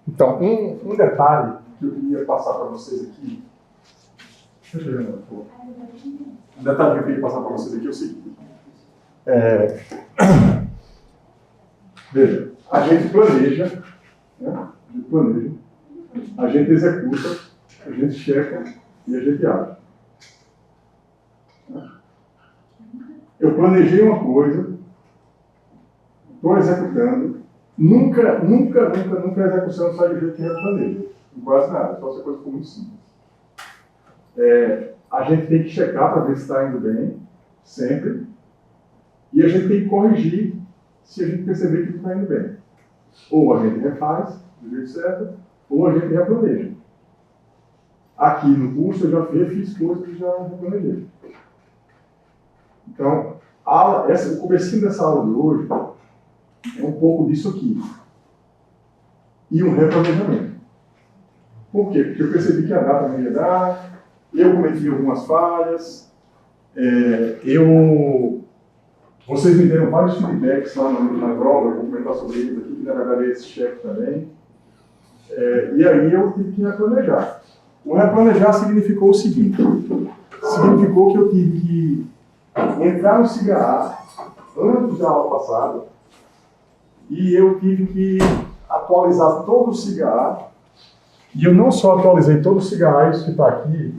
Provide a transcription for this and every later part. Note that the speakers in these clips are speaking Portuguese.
Então, um detalhe que eu queria passar para vocês aqui. Deixa eu ver, um detalhe que eu queria passar para vocês aqui é o seguinte. Veja, a gente planeja, né? A gente executa, a gente checa e a gente age. Eu planejei uma coisa, estou executando, nunca a execução sai do jeito que a gente planeja. Em quase nada, só essa coisa ficou muito simples. A gente tem que checar para ver se está indo bem, sempre, e a gente tem que corrigir se a gente perceber que não está indo bem. Ou a gente refaz do jeito certo, ou a gente replaneja. Aqui no curso eu já fiz coisas que já replanejei. Então, o comecinho dessa aula de hoje é um pouco disso aqui. E um replanejamento. Por quê? Porque eu percebi que a data não ia dar, eu cometi algumas falhas, vocês me deram vários feedbacks lá na prova, eu vou comentar sobre eles aqui, que na verdade é esse cheque também. E aí eu tive que replanejar. O replanejar significou o seguinte, significou que eu tive que entrar no CIGA antes da aula passada e eu tive que atualizar todo o CIGA. E eu não só atualizei todo o CIGA, isso que está aqui,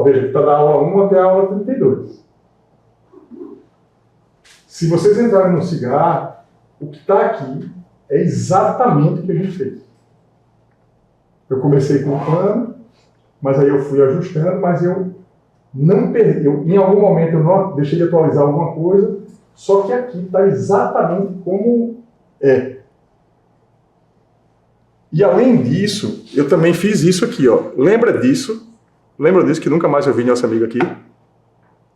veja, que está da aula 1 até a aula 32. Se vocês entrarem no CIGA, o que está aqui é exatamente o que a gente fez. Eu comecei com um plano, mas aí eu fui ajustando, mas eu não perdi. Em algum momento eu não deixei de atualizar alguma coisa, só que aqui está exatamente como é. E além disso, eu também fiz isso aqui, ó. Lembra disso que nunca mais eu vi nosso amigo aqui,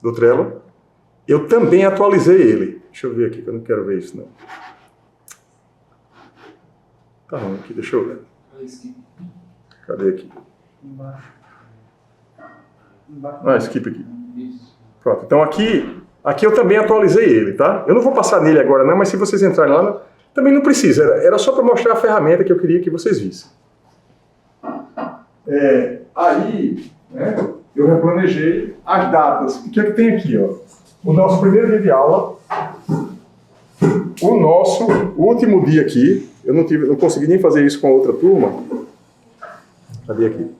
do Trello? Eu também atualizei ele. Deixa eu ver aqui, que eu não quero ver isso, não. Tá ruim aqui, deixa eu ver. Cadê aqui? Embaixo. Skip aqui. Pronto, então aqui eu também atualizei ele, tá? Eu não vou passar nele agora não, mas se vocês entrarem lá, também não precisa. Era só para mostrar a ferramenta que eu queria que vocês vissem. Aí, né, eu replanejei as datas. O que é que tem aqui, ó? O nosso primeiro dia de aula, o nosso último dia aqui, eu não consegui nem fazer isso com a outra turma. Cadê aqui?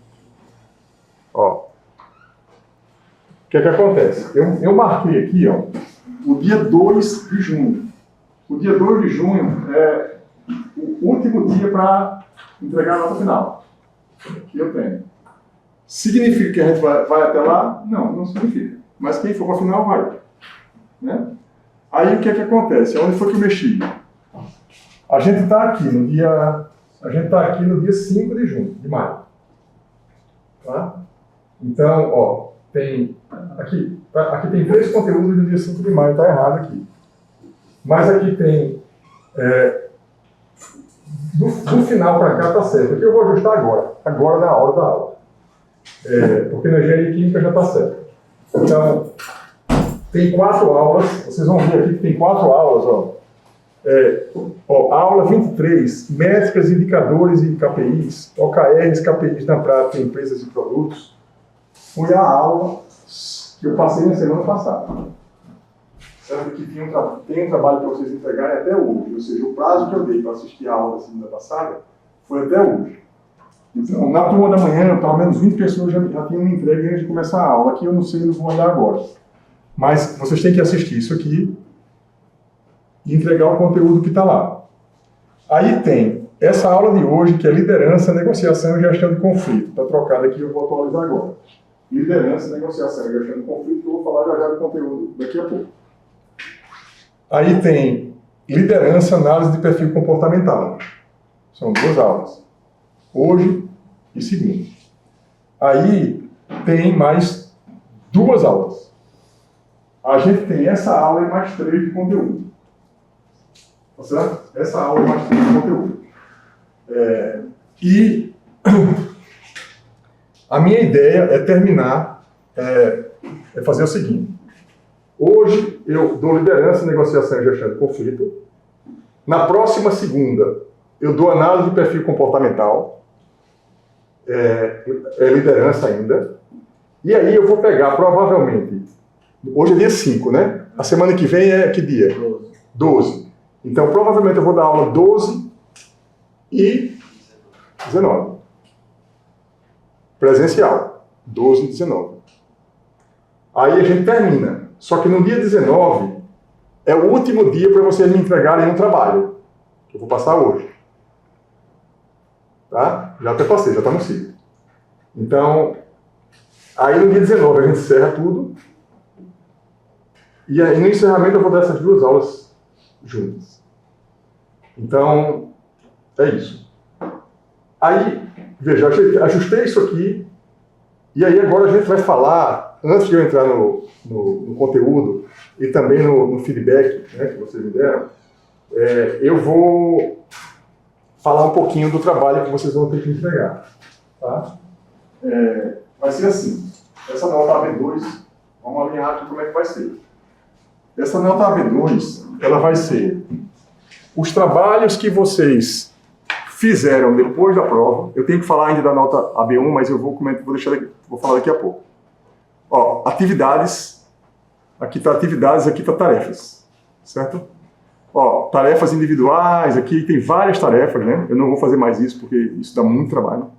Ó. O que é que acontece? Eu marquei aqui, ó, o dia 2 de junho. O dia 2 de junho é o último dia para entregar a nota final. Que eu tenho. Significa que a gente vai até lá? Não, não significa. Mas quem for para a final vai. Né? Aí o que é que acontece? Onde foi que eu mexi? A gente está aqui no dia 5 de junho, de maio. Tá? Então, ó, aqui tem 3 conteúdos no dia 5 de maio, está errado aqui. Mas aqui tem, do final para cá está certo. Aqui eu vou ajustar agora na hora da aula. Porque na engenharia química já está certo. Então, tem 4 aulas, vocês vão ver aqui que tem 4 aulas, ó. Aula 23, métricas, indicadores e KPIs, OKRs, KPIs na prática, empresas e produtos. Foi a aula que eu passei na semana passada. Certo? Que tem um trabalho para vocês entregarem até hoje, ou seja, o prazo que eu dei para assistir a aula da semana passada foi até hoje. Então, na turma da manhã, pelo menos 20 pessoas já tinham me entregue antes de começar a aula. Aqui eu não sei, não vou olhar agora. Mas vocês têm que assistir isso aqui e entregar o conteúdo que está lá. Aí tem essa aula de hoje, que é liderança, negociação e gestão de conflito. Está trocado aqui, eu vou atualizar agora. Liderança, negociação e gestão de conflito, que eu vou falar já do conteúdo daqui a pouco. Aí tem liderança, análise de perfil comportamental. São 2 aulas. Hoje e segunda. Aí tem mais 2 aulas. A gente tem essa aula e mais 3 de conteúdo. Tá certo? Essa aula e mais 3 de conteúdo. E a minha ideia é terminar, fazer o seguinte. Hoje eu dou liderança, negociação e gestão de conflito. Na próxima segunda eu dou análise de perfil comportamental, liderança ainda, e aí eu vou pegar provavelmente, hoje é dia 5, né? A semana que vem é que dia? 12. Então provavelmente eu vou dar aula 12 e 19. Presencial, 12 e 19. Aí a gente termina. Só que no dia 19 é o último dia para vocês me entregarem um trabalho, que eu vou passar hoje. Tá? Já até passei, já está no ciclo. Então, aí no dia 19 a gente encerra tudo. E aí no encerramento eu vou dar essas 2 aulas juntas. Então, é isso. Aí, veja, eu ajustei isso aqui. E aí agora a gente vai falar, antes de eu entrar no conteúdo e também no feedback, né, que vocês me deram, eu vou falar um pouquinho do trabalho que vocês vão ter que entregar. Tá? Vai ser assim, essa nota AB2, vamos alinhar aqui como é que vai ser. Essa nota AB2, ela vai ser os trabalhos que vocês fizeram depois da prova. Eu tenho que falar ainda da nota AB1, mas eu vou falar daqui a pouco. Ó, atividades, aqui está atividades, aqui está tarefas, certo? Ó, tarefas individuais, aqui tem várias tarefas, né? Eu não vou fazer mais isso porque isso dá muito trabalho.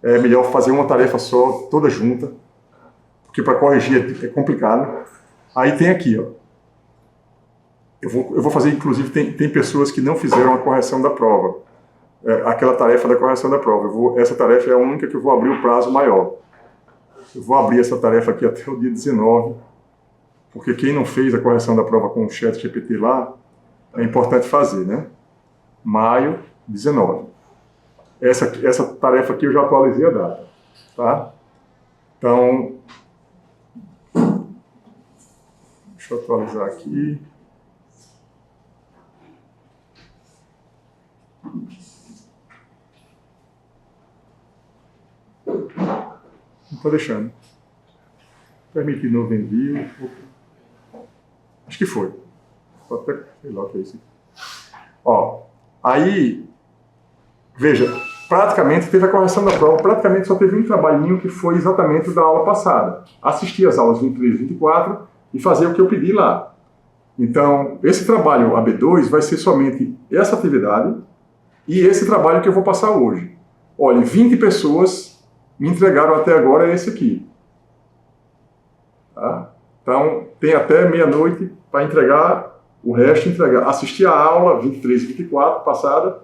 É melhor fazer uma tarefa só, toda junta, porque para corrigir é complicado. Aí tem aqui, ó. Eu vou fazer, inclusive, tem pessoas que não fizeram a correção da prova. Aquela tarefa da correção da prova. Essa tarefa é a única que eu vou abrir o prazo maior. Eu vou abrir essa tarefa aqui até o dia 19, porque quem não fez a correção da prova com o ChatGPT lá, é importante fazer, né? Maio 19. Essa tarefa aqui eu já atualizei a data, tá? Então, deixa eu atualizar aqui. Não estou deixando. Permitir novo envio. Acho que foi. Até, sei lá o que é isso. Ó, aí, veja, praticamente teve a correção da prova, praticamente só teve um trabalhinho que foi exatamente da aula passada. Assistir as aulas 23 e 24 e fazer o que eu pedi lá. Então, esse trabalho AB2 vai ser somente essa atividade e esse trabalho que eu vou passar hoje. Olha, 20 pessoas me entregaram até agora esse aqui. Tá? Então, tem até meia-noite para entregar o resto, assistir a aula 23 e 24 passada,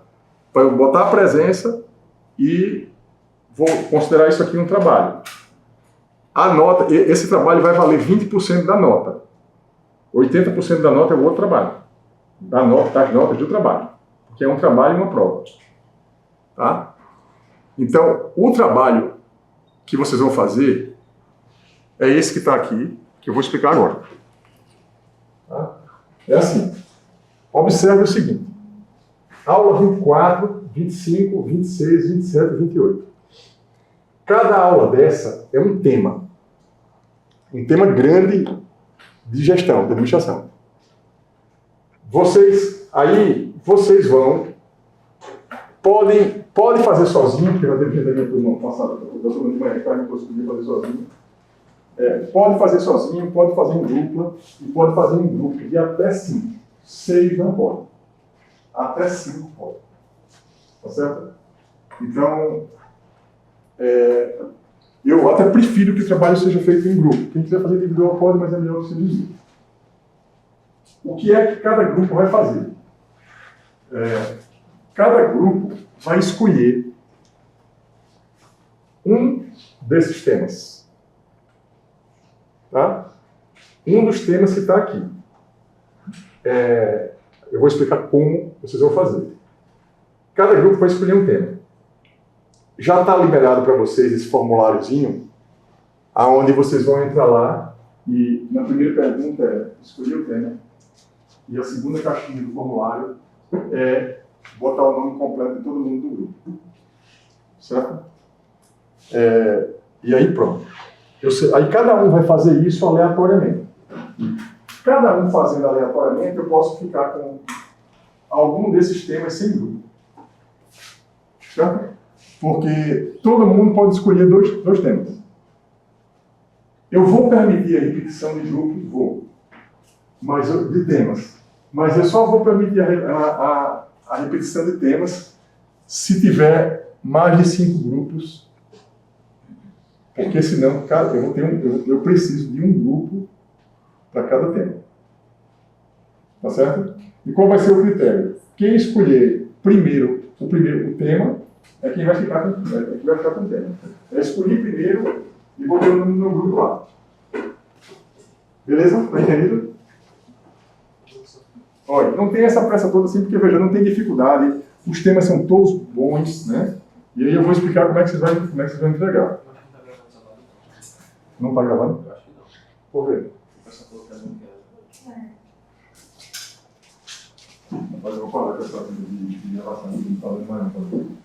para eu botar a presença e vou considerar isso aqui um trabalho. A nota, esse trabalho vai valer 20% da nota. 80% da nota é o outro trabalho. Das notas do trabalho. Porque é um trabalho e uma prova. Tá? Então, o trabalho que vocês vão fazer é esse que está aqui, que eu vou explicar agora. Tá? É assim. Observe o seguinte. Aula 24, 25, 26, 27 e 28. Cada aula dessa é um tema. Um tema grande de gestão, de administração. Vocês vão, podem fazer sozinho, porque já depende da minha turma passada, da turma de manhã, que eu podia fazer sozinho. Pode fazer sozinho, pode fazer em dupla, e pode fazer em grupo de até 5. 6 não pode. Até 5 pode. Tá certo? Então, eu até prefiro que o trabalho seja feito em grupo. Quem quiser fazer individual pode, mas é melhor que seja em grupo. O que é que cada grupo vai fazer? Cada grupo vai escolher um desses temas. Tá? Um dos temas que está aqui. Eu vou explicar como vocês vão fazer. Cada grupo vai escolher um tema. Já está liberado para vocês esse formuláriozinho, aonde vocês vão entrar lá e na primeira pergunta é escolher o tema. E a segunda caixinha do formulário é botar o nome completo de todo mundo do grupo. Certo? E aí pronto. Aí cada um vai fazer isso aleatoriamente. Cada um fazendo aleatoriamente, eu posso ficar com algum desses temas sem grupo. Certo? Porque todo mundo pode escolher dois temas. Eu vou permitir a repetição de grupos, vou, de temas. Mas eu só vou permitir a repetição de temas se tiver mais de 5 grupos. Porque senão, eu preciso de um grupo para cada tema. Tá certo? E qual vai ser o critério? Quem escolher primeiro o tema é quem vai ficar com o tema. Eu escolhi primeiro e botei o no grupo lá. Beleza? Tá entendido? Olha, não tem essa pressa toda assim, porque veja, não tem dificuldade. Os temas são todos bons, né? E aí eu vou explicar como é que vocês vão entregar. Não está gravando? Eu acho que não. Por quê? Mas eu vou falar com essa de gravação de talvez mais não pode.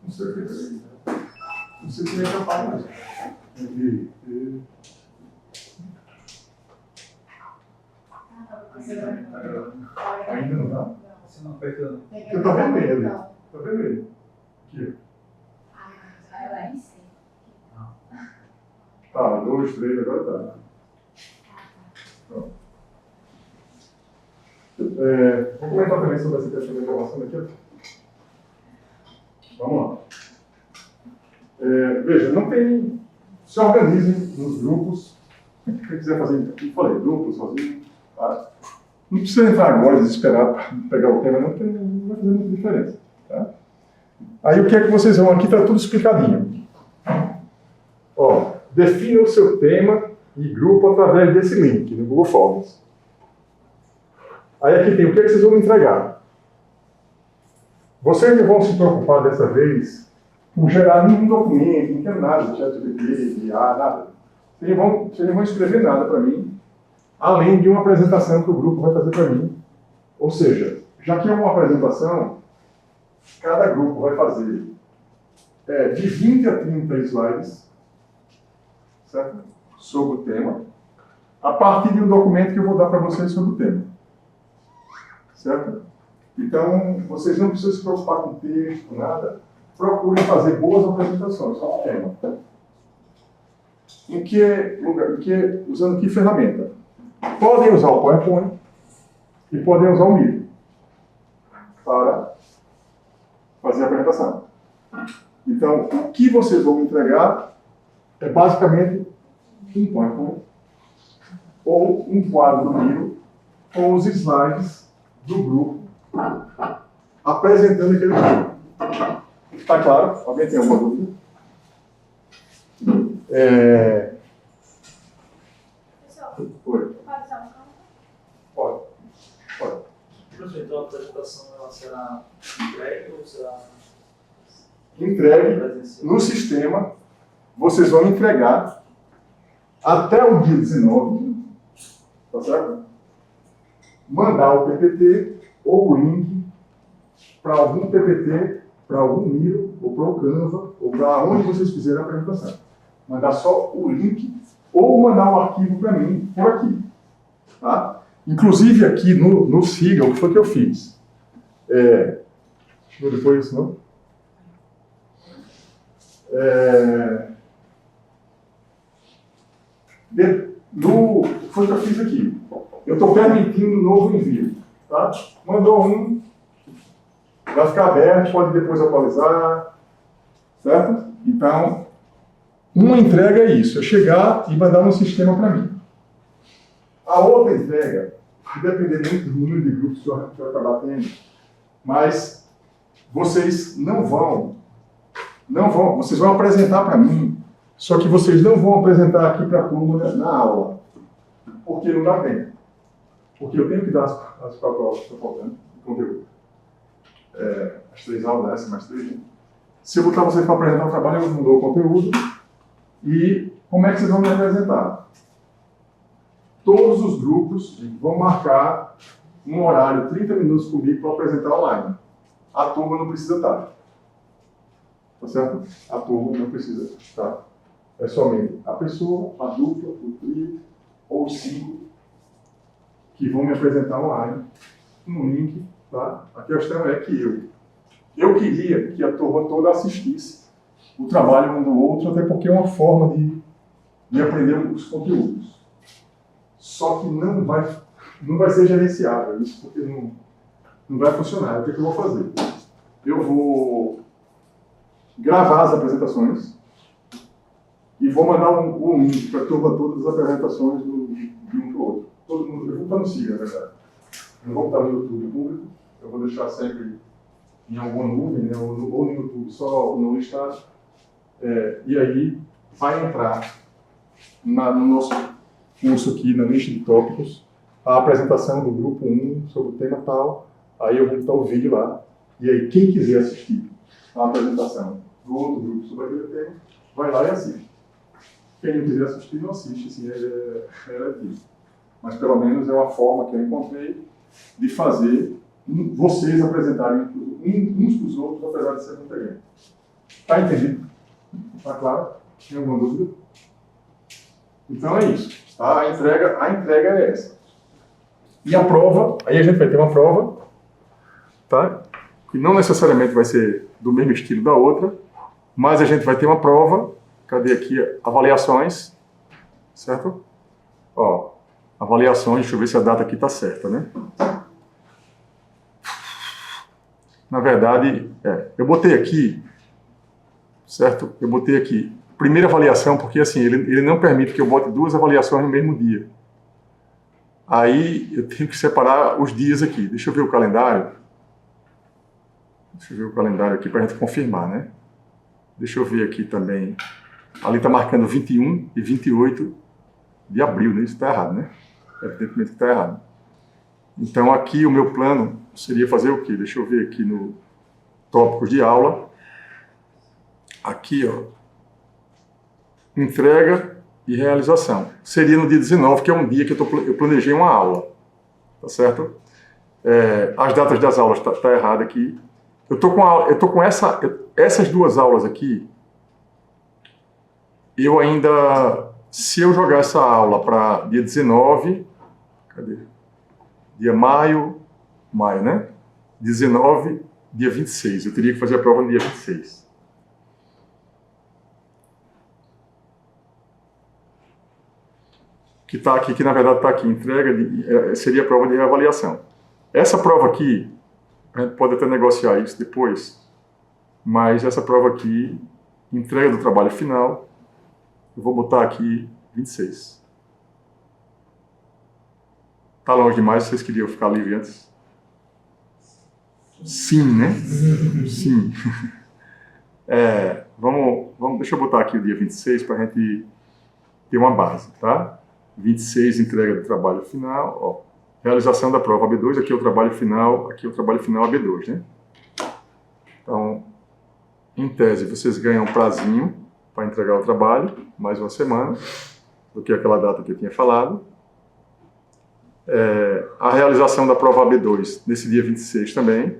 Não sei o que é. Não sei se é capaz. Ainda não dá? Você não aperta. Você está vermelho. Está vermelho. Aqui. Lá em cima. Tá, 2, 3, agora tá. Pronto. Vou comentar também sobre essa questão da gravação aqui. Vamos lá. Veja, não tem. Se organizem nos grupos. Quem quiser fazer, como falei, grupos, sozinho. Tá? Não precisa entrar agora desesperado para pegar o tema, não, porque não vai fazer muita diferença. Tá? Aí o que é que vocês vão? Aqui está tudo explicadinho. Ó, defina o seu tema e grupo através desse link no Google Forms. Aí aqui tem o que é que vocês vão me entregar. Vocês não vão se preocupar dessa vez com gerar nenhum documento, não quero nada de ChatGPT, de nada. Vocês não vão escrever nada para mim, além de uma apresentação que o grupo vai fazer para mim. Ou seja, já que é uma apresentação, cada grupo vai fazer de 20 a 30 slides, certo? Sobre o tema, a partir de um documento que eu vou dar para vocês sobre o tema. Certo? Então, vocês não precisam se preocupar com texto, com nada. Procurem fazer boas apresentações sobre o tema. Usando que ferramenta? Podem usar o PowerPoint e podem usar o Miro para fazer a apresentação. Então, o que vocês vão me entregar é basicamente um PowerPoint ou um quadro do Miro com os slides do grupo apresentando aquele tema. Está claro? Alguém tem alguma dúvida? Pessoal, Oi. pode usar um campo? Pode. Professor, então a apresentação ela será entregue ou será Entregue presencial? no sistema. Vocês vão entregar até o dia 19, tá certo? Mandar o PPT ou o link para algum PPT, para algum Miro, ou para o Canva, ou para onde vocês fizerem a apresentação. Mandar só o link ou mandar um arquivo para mim por aqui. Tá? Inclusive aqui no Siga, o que foi que eu fiz? Não foi isso, não? O que foi que eu fiz aqui? Eu estou permitindo novo envio. Tá? Mandou um, vai ficar aberto, pode depois atualizar, certo? Então, uma entrega é isso, é chegar e mandar um sistema para mim. A outra entrega vai depender muito do número de grupos que eu acabar tendo, mas vocês não vão, vocês vão apresentar para mim, só que vocês não vão apresentar aqui para a turma na aula, porque não dá tempo. Porque eu tenho que dar as 4 aulas que estão faltando de conteúdo. As 3 aulas, essa mais 3, né? Se eu botar vocês para apresentar o trabalho, eu mudou o conteúdo. E como é que vocês vão me apresentar? Todos os grupos vão marcar um horário, 30 minutos comigo para apresentar online. A turma não precisa estar. Tá certo? A turma não precisa estar. É somente a pessoa, a dupla, o trio ou os 5 que vão me apresentar online no link. Tá? A questão é que eu queria que a turma toda assistisse o trabalho um do outro, até porque é uma forma de aprender os conteúdos. Só que não vai ser gerenciável isso, porque não vai funcionar. O que eu vou fazer? Eu vou gravar as apresentações e vou mandar um link para a turma todas as apresentações de um para o outro. Todo mundo, eu vou botar no SIGA, na verdade. Não vou botar no YouTube público, eu vou deixar sempre em alguma nuvem, né, ou no YouTube, só no listado. E aí vai entrar no nosso curso aqui, na lista de tópicos, a apresentação do grupo 1 sobre o tema tal. Aí eu vou botar o vídeo lá. E aí quem quiser assistir a apresentação do outro grupo sobre aquele tema, vai lá e assiste. Quem não quiser assistir, não assiste, assim, é aqui. Mas pelo menos é uma forma que eu encontrei de fazer vocês apresentarem uns para os outros, apesar de ser muito grande. Está entendido? Está claro? Tem alguma dúvida? Então é isso. Tá? A entrega é essa. E a prova, aí a gente vai ter uma prova, tá? Que não necessariamente vai ser do mesmo estilo da outra, mas a gente vai ter uma prova. Cadê aqui? Avaliações, certo? Ó, avaliações, deixa eu ver se a data aqui está certa, né? Na verdade, eu botei aqui, certo? Eu botei aqui, primeira avaliação, porque assim, ele não permite que eu bote 2 avaliações no mesmo dia. Aí eu tenho que separar os dias aqui. Deixa eu ver o calendário. Deixa eu ver o calendário aqui para a gente confirmar, né? Deixa eu ver aqui também. Ali está marcando 21 e 28 de abril, né? Isso está errado, né? Evidentemente que está errado. Então aqui o meu plano seria fazer o quê? Deixa eu ver aqui no tópicos de aula. Aqui, ó. Entrega e realização. Seria no dia 19, que é um dia que eu planejei uma aula. Tá certo? As datas das aulas tá errado aqui. Eu tô com essas 2 aulas aqui. Eu ainda, se eu jogar essa aula para dia 19, cadê? Dia maio, né? 19, dia 26. Eu teria que fazer a prova no dia 26. Que está aqui, que na verdade está aqui, entrega, seria a prova de reavaliação. Essa prova aqui, a gente pode até negociar isso depois, mas essa prova aqui, entrega do trabalho final, eu vou botar aqui 26. Tá longe demais, vocês queriam ficar livre antes? Sim, né? Sim. Deixa eu botar aqui o dia 26 para a gente ter uma base, tá? 26, entrega do trabalho final, ó. Realização da prova AB2, aqui é o trabalho final, aqui é o trabalho final AB2, né? Então, em tese, vocês ganham um prazinho para entregar o trabalho, mais uma semana, do que aquela data que eu tinha falado. A realização da prova AB2 nesse dia 26 também.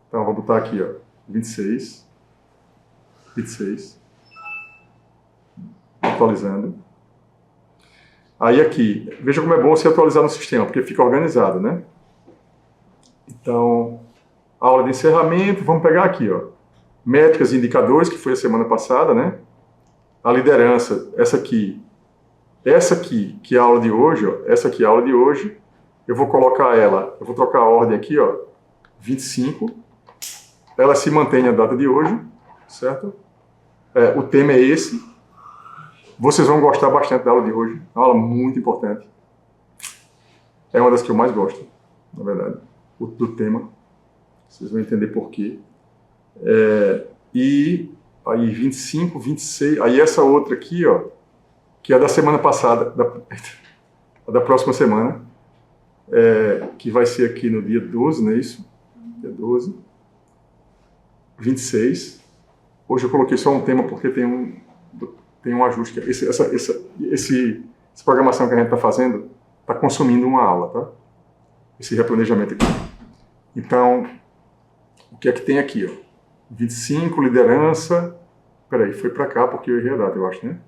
Então, vou botar aqui, ó, 26, atualizando. Aí aqui, veja como é bom se atualizar no sistema, porque fica organizado, né? Então, aula de encerramento, vamos pegar aqui, ó, métricas e indicadores, que foi a semana passada, né? A liderança, essa aqui, que é a aula de hoje, ó, essa aqui é a aula de hoje, eu vou colocar ela, eu vou trocar a ordem aqui, ó, 25, ela se mantém a data de hoje, certo? O tema é esse. Vocês vão gostar bastante da aula de hoje. É uma aula muito importante. É uma das que eu mais gosto, na verdade, do tema. Vocês vão entender por quê. E aí 25, 26... Aí essa outra aqui, ó, que é da semana passada, da próxima semana, que vai ser aqui no dia 12, não é isso? Dia 12. 26. Hoje eu coloquei só um tema porque tem um ajuste. Essa programação que a gente está fazendo está consumindo uma aula, tá? Esse replanejamento aqui. Então, o que é que tem aqui? Ó? 25, liderança. Peraí, foi para cá porque eu errei a data, eu acho, né?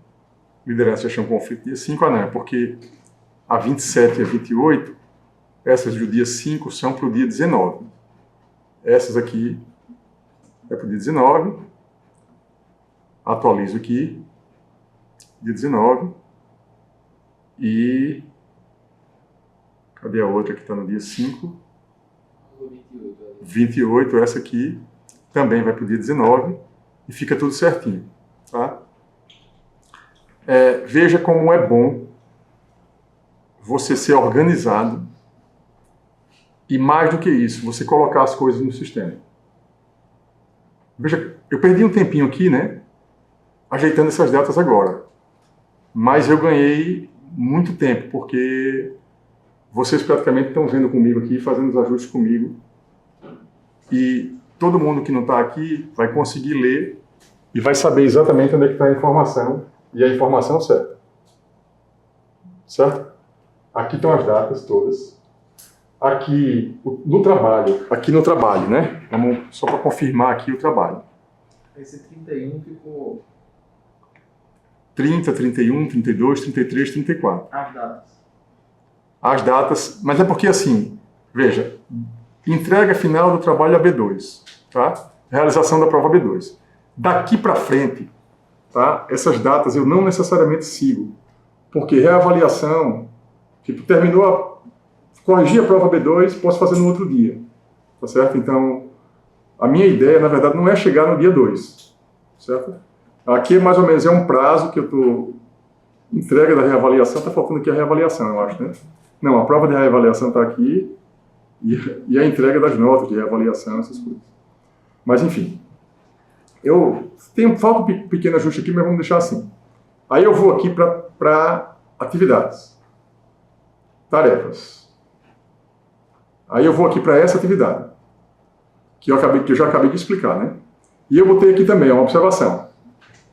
Liderança já tinha um conflito dia 5, não, é porque a 27 e a 28, essas do dia 5 são para o dia 19. Essas aqui é para o dia 19. Atualizo aqui. Dia 19. E cadê a outra que está no dia 5? 28, essa aqui também vai para o dia 19 e fica tudo certinho, tá? Veja como é bom você ser organizado e, mais do que isso, você colocar as coisas no sistema. Veja, eu perdi um tempinho aqui, né, ajeitando essas datas agora, mas eu ganhei muito tempo, porque vocês praticamente estão vendo comigo aqui, fazendo os ajustes comigo, e todo mundo que não está aqui vai conseguir ler e vai saber exatamente onde é que está a informação, e a informação certa. Certo? Aqui estão as datas todas. Aqui no trabalho, né? Vamos só para confirmar aqui o trabalho. Esse 31 ficou 30, 31, 32, 33, 34. as datas. As datas, mas é porque assim, veja, entrega final do trabalho a B2, tá? Realização da prova B2. Daqui para frente, tá? Essas datas eu não necessariamente sigo, porque reavaliação, tipo, corrigi a prova B2, posso fazer no outro dia, tá certo? Então, a minha ideia, na verdade, não é chegar no dia 2, certo? Aqui mais ou menos é um prazo que eu estou... Entrega da reavaliação, está faltando aqui a reavaliação, eu acho, né? Não, a prova de reavaliação está aqui e a entrega das notas de reavaliação, essas coisas. Mas, enfim, falta um pequeno ajuste aqui, mas vamos deixar assim. Aí eu vou aqui para atividades, tarefas. Aí eu vou aqui para essa atividade, que eu já acabei de explicar, né? E eu botei aqui também uma observação.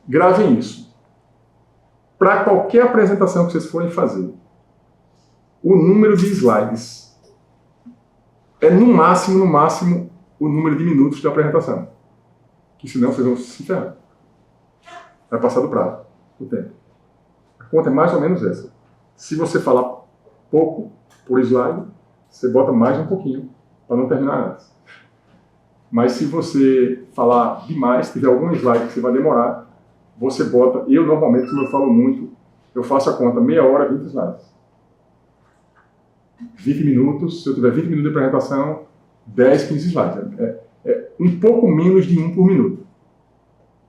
Gravem isso. Para qualquer apresentação que vocês forem fazer, o número de slides é no máximo, o número de minutos da apresentação. Que senão vocês vão se ferrar. Vai passar do prazo, o tempo. A conta é mais ou menos essa. Se você falar pouco por slide, você bota mais um pouquinho, para não terminar antes. Mas se você falar demais, tiver algum slide que você vai demorar, você bota, eu normalmente, como eu falo muito, eu faço a conta meia hora, 20 slides. 20 minutos, se eu tiver 20 minutos de apresentação, 10, 15 slides. É um pouco menos de 1 por minuto.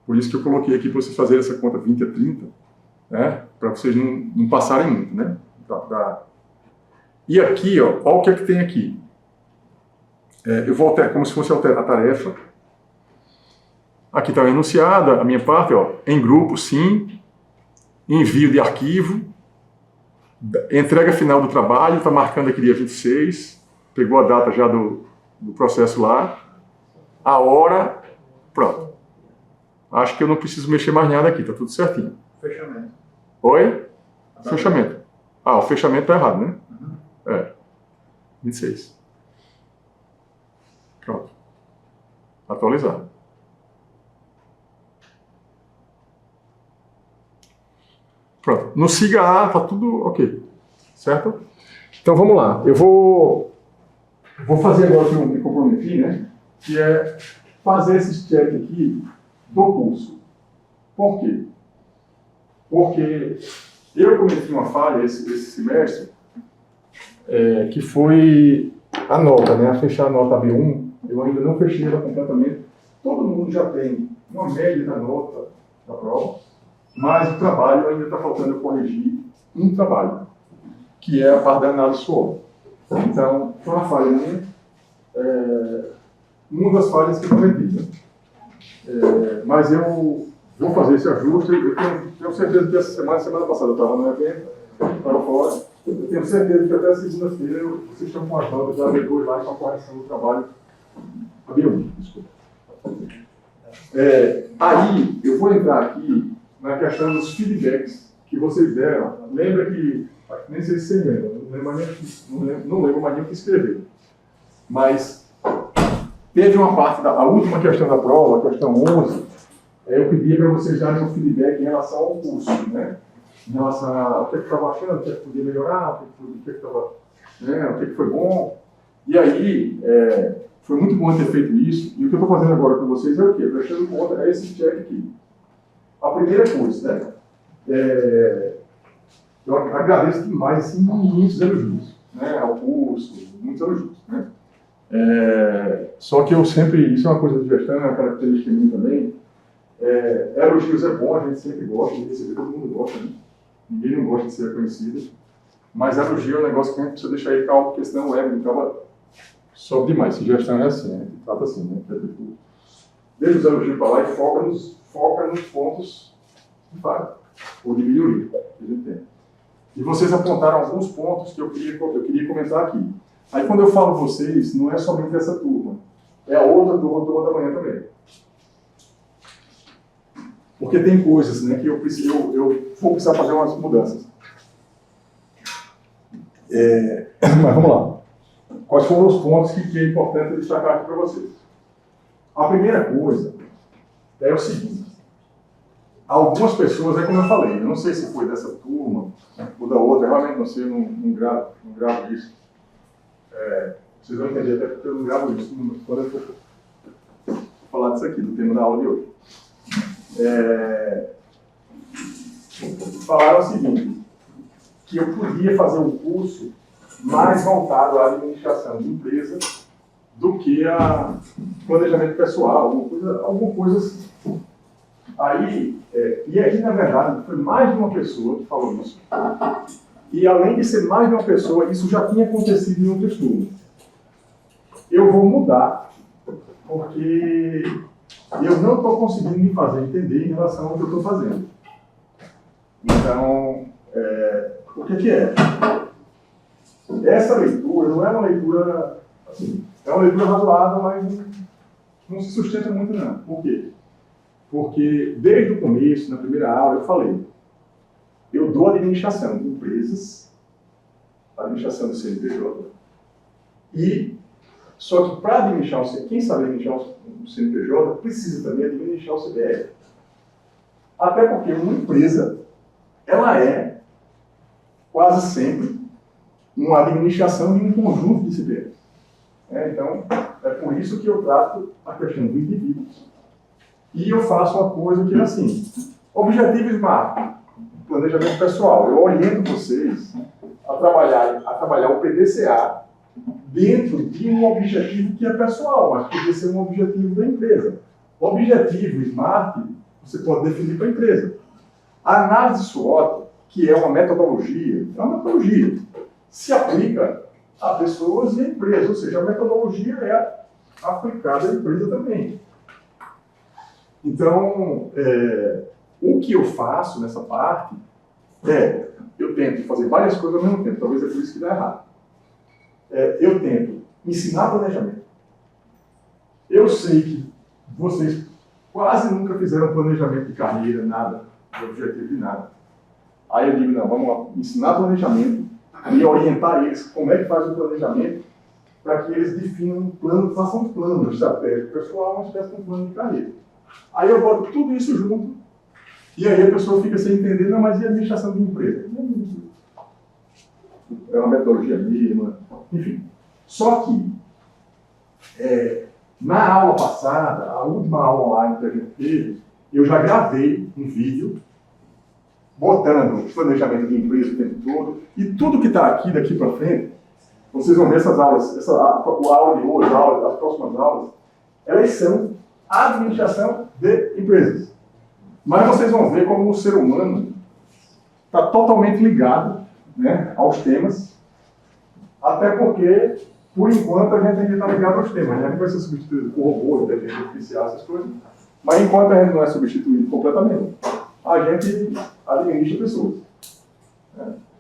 Por isso que eu coloquei aqui para vocês fazerem essa conta 20 a 30, né? Para vocês não passarem muito, né? E aqui, ó, olha o que é que tem aqui. Eu vou alterar, como se fosse alterar a tarefa. Aqui está enunciada a minha parte, ó, em grupo, sim, envio de arquivo, entrega final do trabalho, está marcando aqui dia 26, pegou a data já do processo lá, a hora, pronto. Acho que eu não preciso mexer mais nada aqui, está tudo certinho. Fechamento. Oi? Fechamento. O fechamento está errado, né? 26. Pronto. Atualizado. Pronto. No siga A, tá tudo ok. Certo? Então vamos lá. Eu vou fazer agora o que eu me comprometi, né? Que é fazer esse check aqui do curso. Por quê? Porque eu cometi uma falha esse semestre, que foi a nota, né? A fechar a nota B1, eu ainda não fechei ela completamente. Todo mundo já tem uma média da nota da prova, mas o trabalho ainda está faltando eu corrigir um trabalho, que é a parte da análise SWOT. Então, foi uma falha minha, uma das falhas que eu cometi, né? Mas eu vou fazer esse ajuste. Eu tenho certeza que essa semana passada eu estava no evento, estava fora. Eu tenho certeza que até segunda-feira vocês estão com as notas já depois lá com a correção do trabalho. A B1, desculpa. Aí, eu vou entrar aqui na questão dos feedbacks que vocês deram. Lembra que, nem sei se você lembra, não lembro mais nem o que escrever. Mas teve uma parte, a última questão da prova, a questão 11, eu pedi para vocês darem um feedback em relação ao curso, né? Em relação ao que estava achando, o que podia melhorar, o que foi bom. E aí, foi muito bom ter feito isso. E o que eu estou fazendo agora com vocês é o quê? Prestando conta, é esse check aqui. A primeira coisa, né? Eu agradeço demais, assim, muitos elogios, né? Ao curso, muitos elogios, né? Só que eu sempre, isso é uma coisa de gestão, é uma característica minha também. Elogios é bom, a gente sempre gosta de receber, todo mundo gosta, né? Ninguém não gosta de ser reconhecido. Mas elogio é um negócio que a gente precisa deixar aí calmo, porque senão o ego acaba sobe demais. Se gestão é assim, né? Trata assim, né? Deixa os elogios para lá e foca nos pontos de falha, ou de melhoria que a gente tem. E vocês apontaram alguns pontos que eu queria comentar aqui. Aí quando eu falo vocês, não é somente essa turma, é a outra turma da manhã também. Porque tem coisas, né, que eu vou precisar fazer umas mudanças. Mas vamos lá. Quais foram os pontos que é importante destacar aqui para vocês? A primeira coisa é o seguinte. Algumas pessoas, como eu falei, eu não sei se foi dessa turma ou da outra, eu realmente não sei, eu não gravo isso. Vocês vão entender até porque eu não gravo isso quando eu for falar disso aqui, do tema da aula de hoje. Falaram o seguinte, que eu podia fazer um curso mais voltado à administração de empresa do que a planejamento pessoal, alguma coisa assim. E aí, na verdade, foi mais de uma pessoa que falou isso. E além de ser mais de uma pessoa, isso já tinha acontecido em outras turmas. Eu vou mudar, porque eu não estou conseguindo me fazer entender em relação ao que eu estou fazendo. Então, o que é? Essa leitura não é uma leitura, assim, é uma leitura razoável, mas não se sustenta muito não. Por quê? Porque desde o começo, na primeira aula, eu falei, eu dou administração de empresas, administração do CNPJ, só que para administrar quem sabe administrar o CNPJ precisa também administrar o CPF. Até porque uma empresa, ela é quase sempre uma administração de um conjunto de CPF. Então, é por isso que eu trato a questão do indivíduo. E eu faço uma coisa que é assim, objetivo SMART, planejamento pessoal. Eu oriento vocês a trabalhar o PDCA dentro de um objetivo que é pessoal, mas podia ser um objetivo da empresa. O objetivo SMART, você pode definir para a empresa. A análise SWOT, que é uma metodologia, se aplica a pessoas e a empresas, ou seja, a metodologia é aplicada à empresa também. Então, o que eu faço nessa parte eu tento fazer várias coisas ao mesmo tempo, talvez é por isso que dá errado. Eu tento ensinar planejamento. Eu sei que vocês quase nunca fizeram planejamento de carreira, nada, de objetivo de nada. Aí eu digo, não, vamos lá, ensinar planejamento e orientar eles como é que faz o planejamento para que eles definam um plano, façam um plano estratégico pessoal, uma espécie de um plano de carreira. Aí eu boto tudo isso junto e aí a pessoa fica sem entender, não, mas e a administração de empresa? É uma metodologia mesma, enfim. Só que, na aula passada, a última aula online que a gente teve, eu já gravei um vídeo botando o planejamento de empresa o tempo todo, e tudo que está aqui, daqui para frente, vocês vão ver essas aulas, a aula de hoje, as próximas aulas, elas são administração de empresas. Mas vocês vão ver como o ser humano está totalmente ligado, né, aos temas, até porque, por enquanto, a gente ainda está ligado aos temas. A gente vai ser substituído por robô, inteligência artificial, essas coisas, mas enquanto a gente não é substituído completamente, a gente administra pessoas.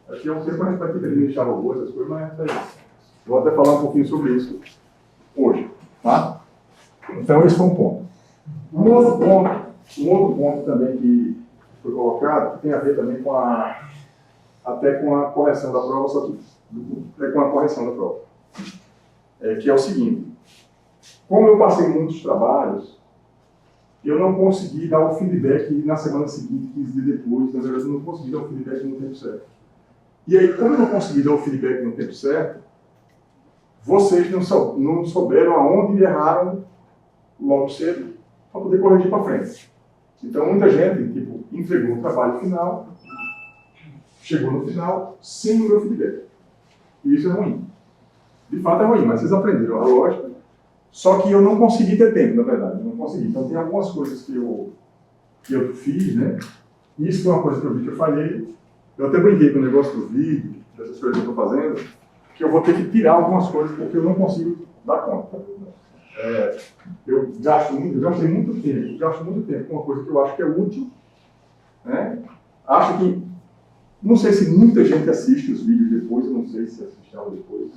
Acho que é um tempo que a gente vai ter que administrar robôs, essas coisas, mas vou até falar um pouquinho sobre isso hoje. Tá? Então, esse foi um ponto. Um outro ponto também que foi colocado, que tem a ver também até com a correção da prova, só que até com a correção da prova. Que é o seguinte, como eu passei muitos trabalhos, eu não consegui dar o feedback na semana seguinte, 15 dias depois, na verdade eu não consegui dar o feedback no tempo certo. E aí, como eu não consegui dar o feedback no tempo certo, vocês não souberam aonde erraram logo cedo para poder corrigir para frente. Então, muita gente, tipo, entregou o trabalho final, chegou no final, sem o meu feedback. E isso é ruim. De fato é ruim, mas vocês aprenderam a lógica. Só que eu não consegui ter tempo, na verdade. Não consegui. Então, tem algumas coisas que eu fiz, né? Isso foi uma coisa que eu vi que eu falhei. Eu até brinquei com o negócio do vídeo, dessas coisas que eu estou fazendo, que eu vou ter que tirar algumas coisas porque eu não consigo dar conta. Eu gastei muito tempo com uma coisa que eu acho que é útil, né? Acho que, não sei se muita gente assiste os vídeos depois, eu não sei se assistiram depois.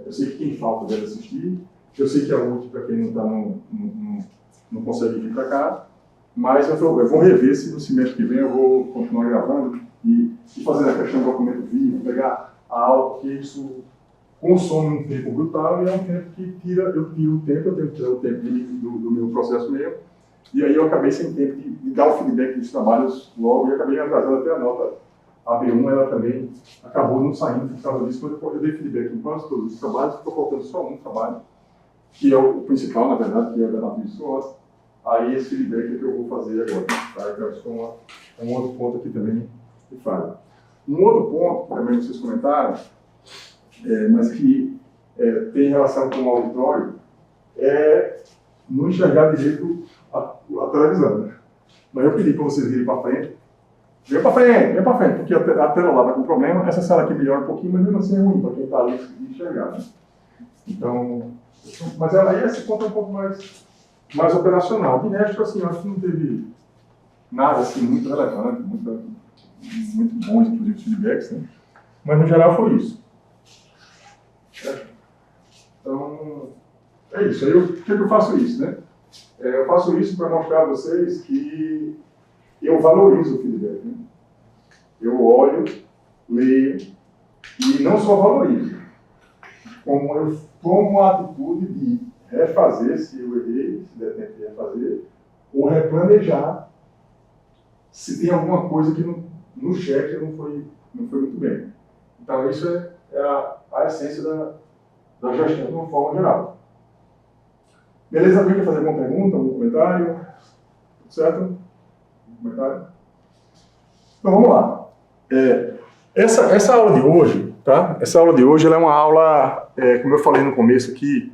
Eu sei que quem falta deve assistir, eu sei que é útil para quem não consegue vir para cá, mas eu vou rever se no semestre que vem eu vou continuar gravando e fazendo a questão do documento vivo, pegar a aula, porque isso consome um tempo brutal e é um tempo que eu tiro o tempo, eu tenho que tirar o tempo do meu processo mesmo, e aí eu acabei sem tempo de dar o feedback dos trabalhos logo e acabei atrasando até a nota. A B1 ela também acabou não saindo por causa disso, quando eu dei feedback em quase todos os trabalhos, ficou faltando só um trabalho, que é o principal, na verdade, que é o da matriz SWOT. Aí esse feedback é que eu vou fazer agora. Tá? Então, isso é um outro ponto aqui também que falha. Um outro ponto, também vocês comentaram, mas que tem relação com o auditório, é não enxergar direito a televisão. Né? Mas eu pedi para vocês virem para frente. Vem para frente, porque a tela lá está com problema. Essa sala aqui melhora um pouquinho, mas mesmo assim é ruim para quem está ali enxergar. Né? Então, mas aí esse ponto é um pouco mais operacional. De resto, assim, eu acho que não teve nada assim, muito relevante, muito bons, inclusive, os feedbacks, né? Mas no geral foi isso. Então, é isso. Aí por que eu faço isso, né? Eu faço isso para mostrar a vocês que eu valorizo o feedback. Né? Eu olho, leio e não só valorizo, como eu tomo a atitude de refazer se eu errei, se der tempo de refazer, ou replanejar se tem alguma coisa que no cheque não foi muito bem. Então isso é a essência da gestão de uma forma geral. Beleza? Alguém quer fazer alguma pergunta, algum comentário? Certo? Comentário? Então vamos lá. Essa aula de hoje, tá? Essa aula de hoje ela é uma aula, como eu falei no começo aqui,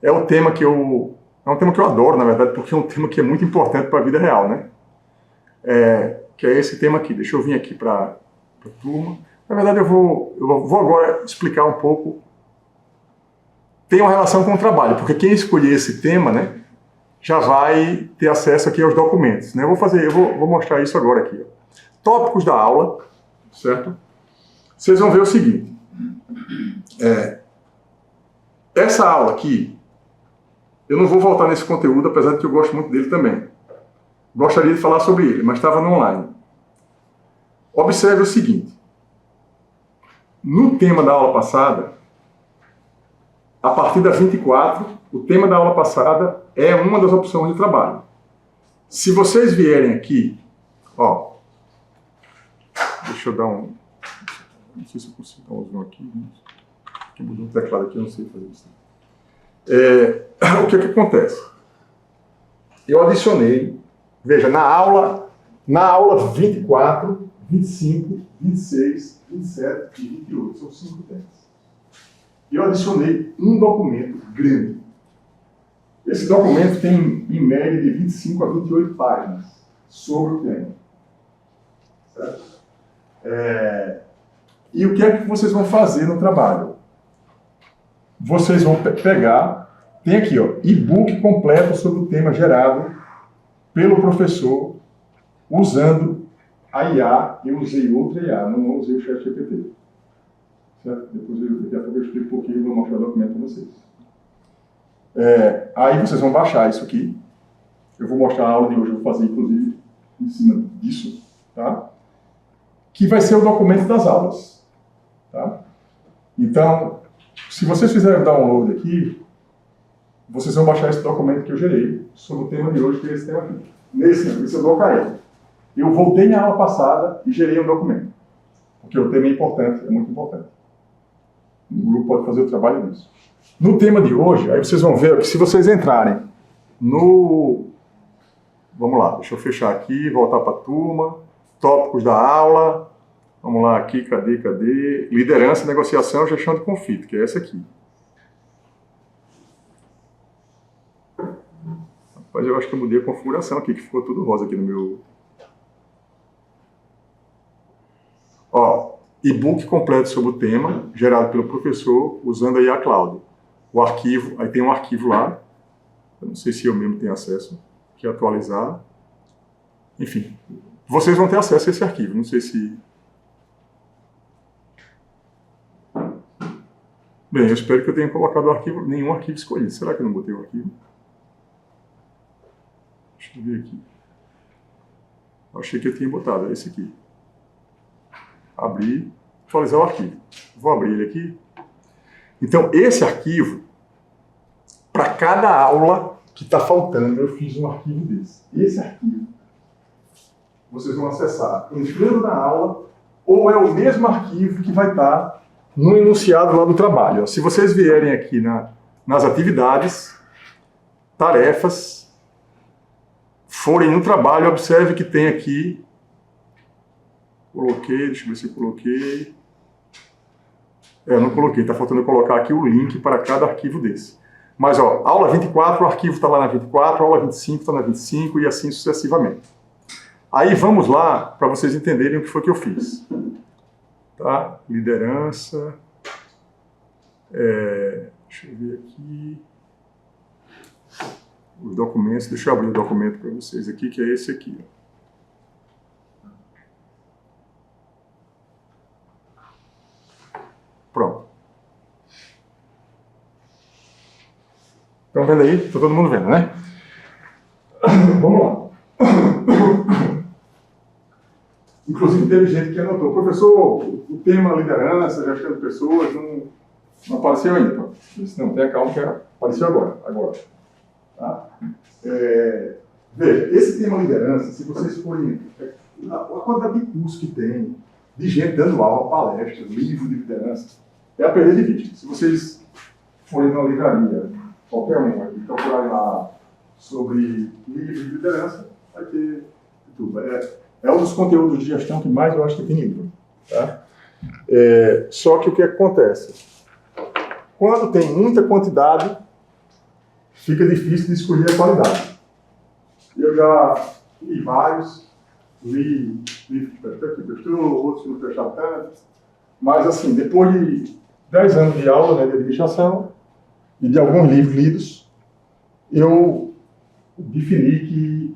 é um tema que eu adoro, na verdade, porque é um tema que é muito importante para a vida real, né? Que é esse tema aqui. Deixa eu vir aqui para a turma. Na verdade, eu vou agora explicar um pouco. Tem uma relação com o trabalho, porque quem escolher esse tema, né, já vai ter acesso aqui aos documentos. Né? Eu vou mostrar isso agora aqui. Ó. Tópicos da aula, certo? Vocês vão ver o seguinte. Essa aula aqui, eu não vou voltar nesse conteúdo, apesar de que eu gosto muito dele também. Gostaria de falar sobre ele, mas estava no online. Observe o seguinte. No tema da aula passada, a partir da 24, o tema da aula passada é uma das opções de trabalho. Se vocês vierem aqui, ó, deixa eu dar um... Não sei se eu consigo dar um zoom aqui. Que mudou o teclado aqui, eu não sei fazer isso. O que acontece? Eu adicionei, veja, na aula 24, 25, 26, 27 e 28, são 5 temas. Eu adicionei um documento grande. Esse documento tem, em média, de 25 a 28 páginas sobre o tema. Certo? E o que é que vocês vão fazer no trabalho? Vocês vão pegar, tem aqui, ó, e-book completo sobre o tema gerado pelo professor usando a IA. Eu usei outra IA, não usei o ChatGPT. Certo? Daqui a pouco eu explico um pouquinho e vou mostrar o documento para vocês. Aí vocês vão baixar isso aqui, eu vou mostrar a aula de hoje, eu vou fazer inclusive em cima disso, tá? Que vai ser o documento das aulas, tá? Então, se vocês fizerem o download aqui, vocês vão baixar esse documento que eu gerei sobre o tema de hoje, que é esse tema aqui. Esse é o do OKR. Eu voltei na aula passada e gerei um documento, porque o tema é importante, é muito importante. O grupo pode fazer o trabalho disso. No tema de hoje, aí vocês vão ver que se vocês entrarem no... Vamos lá, deixa eu fechar aqui, voltar para a turma. Tópicos da aula. Vamos lá aqui, cadê? Liderança, negociação, gestão de conflito, que é essa aqui. Rapaz, eu acho que eu mudei a configuração aqui, que ficou tudo rosa aqui no meu... Ó, e-book completo sobre o tema, gerado pelo professor, usando aí a cloud. O arquivo, aí tem um arquivo lá, eu não sei se eu mesmo tenho acesso, que é atualizar. Enfim, vocês vão ter acesso a esse arquivo, não sei se... Bem, eu espero que eu tenha colocado o arquivo, nenhum arquivo escolhido. Será que eu não botei o arquivo? Deixa eu ver aqui. Eu achei que eu tinha botado, é esse aqui. Abrir, atualizar o arquivo. Vou abrir ele aqui. Então, esse arquivo, para cada aula que está faltando, eu fiz um arquivo desse. Esse arquivo, vocês vão acessar entrando na aula, ou é o mesmo arquivo que vai estar no enunciado lá do trabalho. Se vocês vierem aqui nas atividades, tarefas, forem no trabalho, observe que tem aqui, coloquei, deixa eu ver se eu coloquei, eu não coloquei, está faltando eu colocar aqui o link para cada arquivo desse. Mas, ó, aula 24, o arquivo está lá na 24, aula 25 está na 25 e assim sucessivamente. Aí vamos lá para vocês entenderem o que foi que eu fiz. Tá? Liderança. Deixa eu ver aqui. Os documentos. Deixa eu abrir o documento para vocês aqui, que é esse aqui. Pronto. Estão vendo aí? Está todo mundo vendo, né? Vamos lá. Inclusive, teve gente que anotou, professor, o tema liderança, gestão de pessoas, não apareceu ainda. Eu disse, não, tenha calma que apareceu agora. Tá? Veja, esse tema liderança, se vocês forem... A quantidade de cursos que tem, de gente dando aula, palestras, livro de liderança, é a perder de vista. Se vocês forem na livraria, qualquer um, e procurarem lá sobre livro de liderança, vai ter tudo. É um dos conteúdos de gestão que mais eu acho que tem livro. Tá? Só que o que acontece? Quando tem muita quantidade, fica difícil de escolher a qualidade. Eu já li vários, li livros que prestou, outros que não prestaram tanto, mas assim, depois de 10 anos de aula, né, de administração e de alguns livros lidos, eu defini que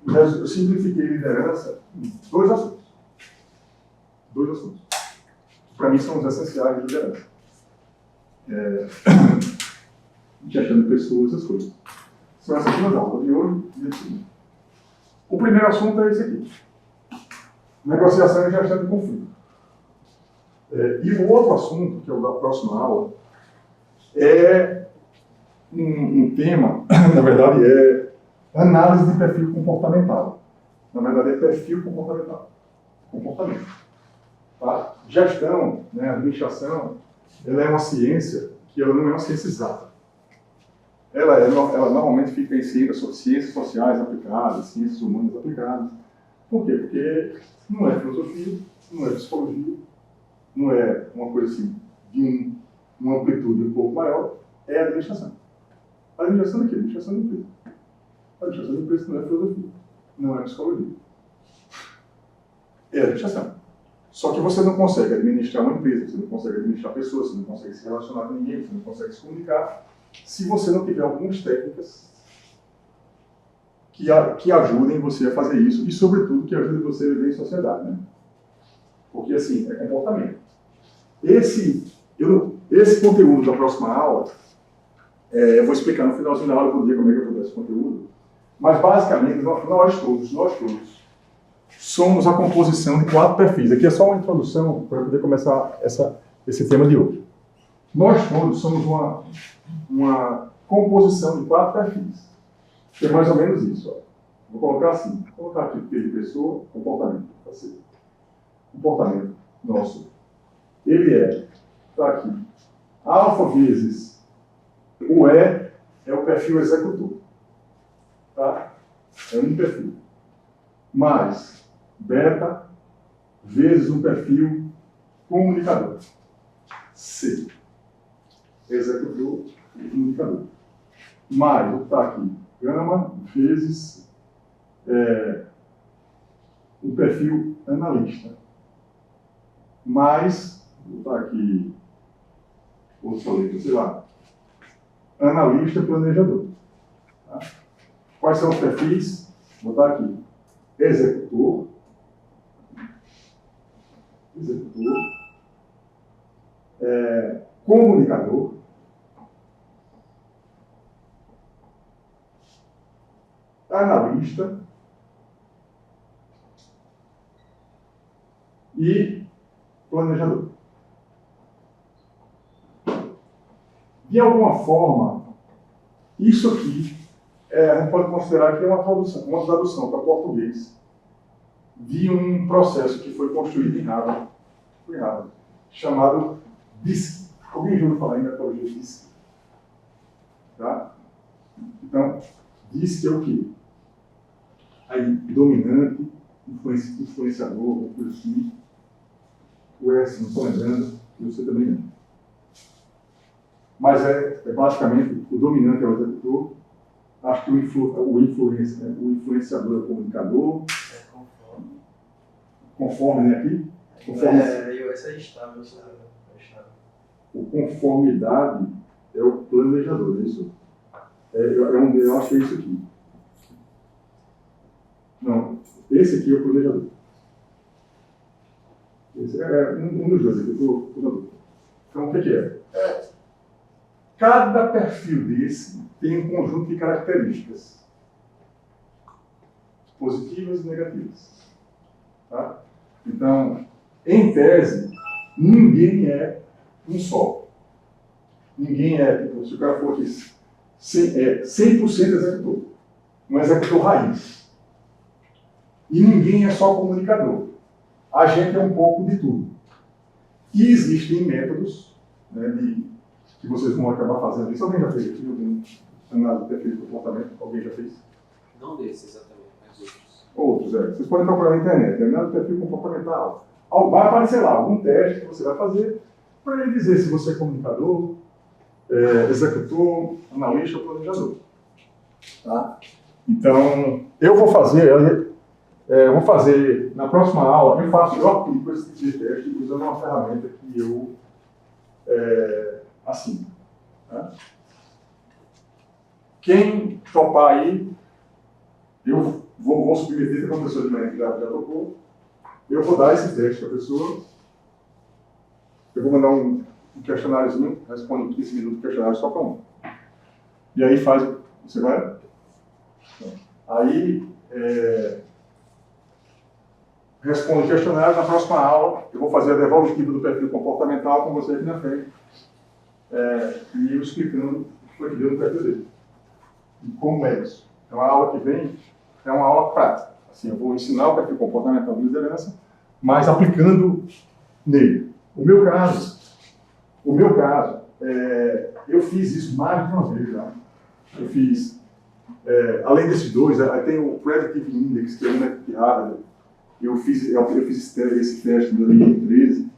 eu simplifiquei liderança em dois assuntos. Para mim são os essenciais de liderança. Gestão de pessoas, essas coisas. São essas duas aulas, de hoje e de cima. O primeiro assunto é esse aqui. Negociação e gestão de conflito. E o outro assunto, que é o da próxima aula, é um tema, na verdade, é análise de perfil comportamental. Na verdade, é perfil comportamental. Comportamento. Tá? Gestão, né, administração, ela é uma ciência que ela não é uma ciência exata. Ela normalmente fica em ciências sociais aplicadas, ciências humanas aplicadas. Por quê? Porque não é filosofia, não é psicologia, não é uma coisa assim de uma amplitude um pouco maior, é a administração. A administração é quê? A administração de empresa. A administração de empresa não é filosofia, não é psicologia. É a administração. Só que você não consegue administrar uma empresa, você não consegue administrar pessoas, você não consegue se relacionar com ninguém, você não consegue se comunicar, se você não tiver algumas técnicas que ajudem você a fazer isso e, sobretudo, que ajudem você a viver em sociedade, né? Porque, assim, é comportamento. Esse conteúdo da próxima aula, eu vou explicar no finalzinho da aula, eu vou dizer como é que eu vou dar esse conteúdo, Mas, basicamente, nós todos, somos a composição de 4 perfis. Aqui é só uma introdução para poder começar esse tema de hoje. Nós todos somos uma composição de 4 perfis. Que é mais ou menos isso. Ó. Vou colocar assim. Vou colocar aqui de pessoa, comportamento. Comportamento nosso. Ele está aqui. Alfa vezes o E é o perfil executor. Tá? É um perfil. Mais beta vezes um perfil comunicador. C. Executor e comunicador. Mais o que está aqui. Gama vezes o perfil analista. Mais, vou botar aqui, outra letra, sei lá, analista planejador. Tá? Quais são os perfis? Vou botar aqui. Executor, comunicador, analista e planejador. De alguma forma, isso aqui a gente pode considerar que é uma tradução para português de um processo que foi construído em Harvard, chamado DISC. Alguém já ouviu falar em metodologia DISC? Tá? Então, DISC é o quê? Aí, dominante, influenciador, uma coisa assim. O S, não estou lembrando, e você também não. Mas basicamente o dominante é o executor. Acho que o influenciador é o comunicador. Conforme, né, aqui? Conforme. Esse é estável. O conformidade é o planejador, é isso? Eu acho que é isso aqui. Não, esse aqui é o planejador. Esse é um dos dois aqui, estou na dúvida. Então, o que é? Cada perfil desse tem um conjunto de características positivas e negativas. Tá? Então, em tese, ninguém é um só. Ninguém tipo, se o cara for aqui 100% executor, um executor raiz. E ninguém é só comunicador. A gente é um pouco de tudo. E existem métodos, né, que vocês vão acabar fazendo isso. Alguém já fez aqui? Alguém análise de perfil de comportamento? Alguém já fez? Não desse exatamente, mas outros. Outros, Vocês podem procurar na internet. Análise de perfil comportamental. Vai aparecer lá algum teste que você vai fazer para ele dizer se você é comunicador, executor, analista ou planejador. Tá? Então, eu vou fazer na próxima aula, eu aplico esse tipo de teste usando uma ferramenta que eu assino. Tá? Quem topar aí, eu vou submeter para uma pessoa de manhã que já topou, eu vou dar esse teste para a pessoa, eu vou mandar um questionáriozinho, responde 15 minutos de questionário só para um. E aí você vai... Aí, responde o questionário, na próxima aula eu vou fazer a devolutiva do perfil comportamental com você aqui na frente, e eu explicando o que foi que deu no perfil dele. E como é isso. Então a aula que vem é uma aula prática. Assim, eu vou ensinar o perfil comportamental de liderança, mas aplicando nele. O meu caso, eu fiz isso mais de uma vez já. Eu fiz, além desses dois, aí tem o Predictive Index, que é um método de Harvard. Eu fiz esse teste em 2013.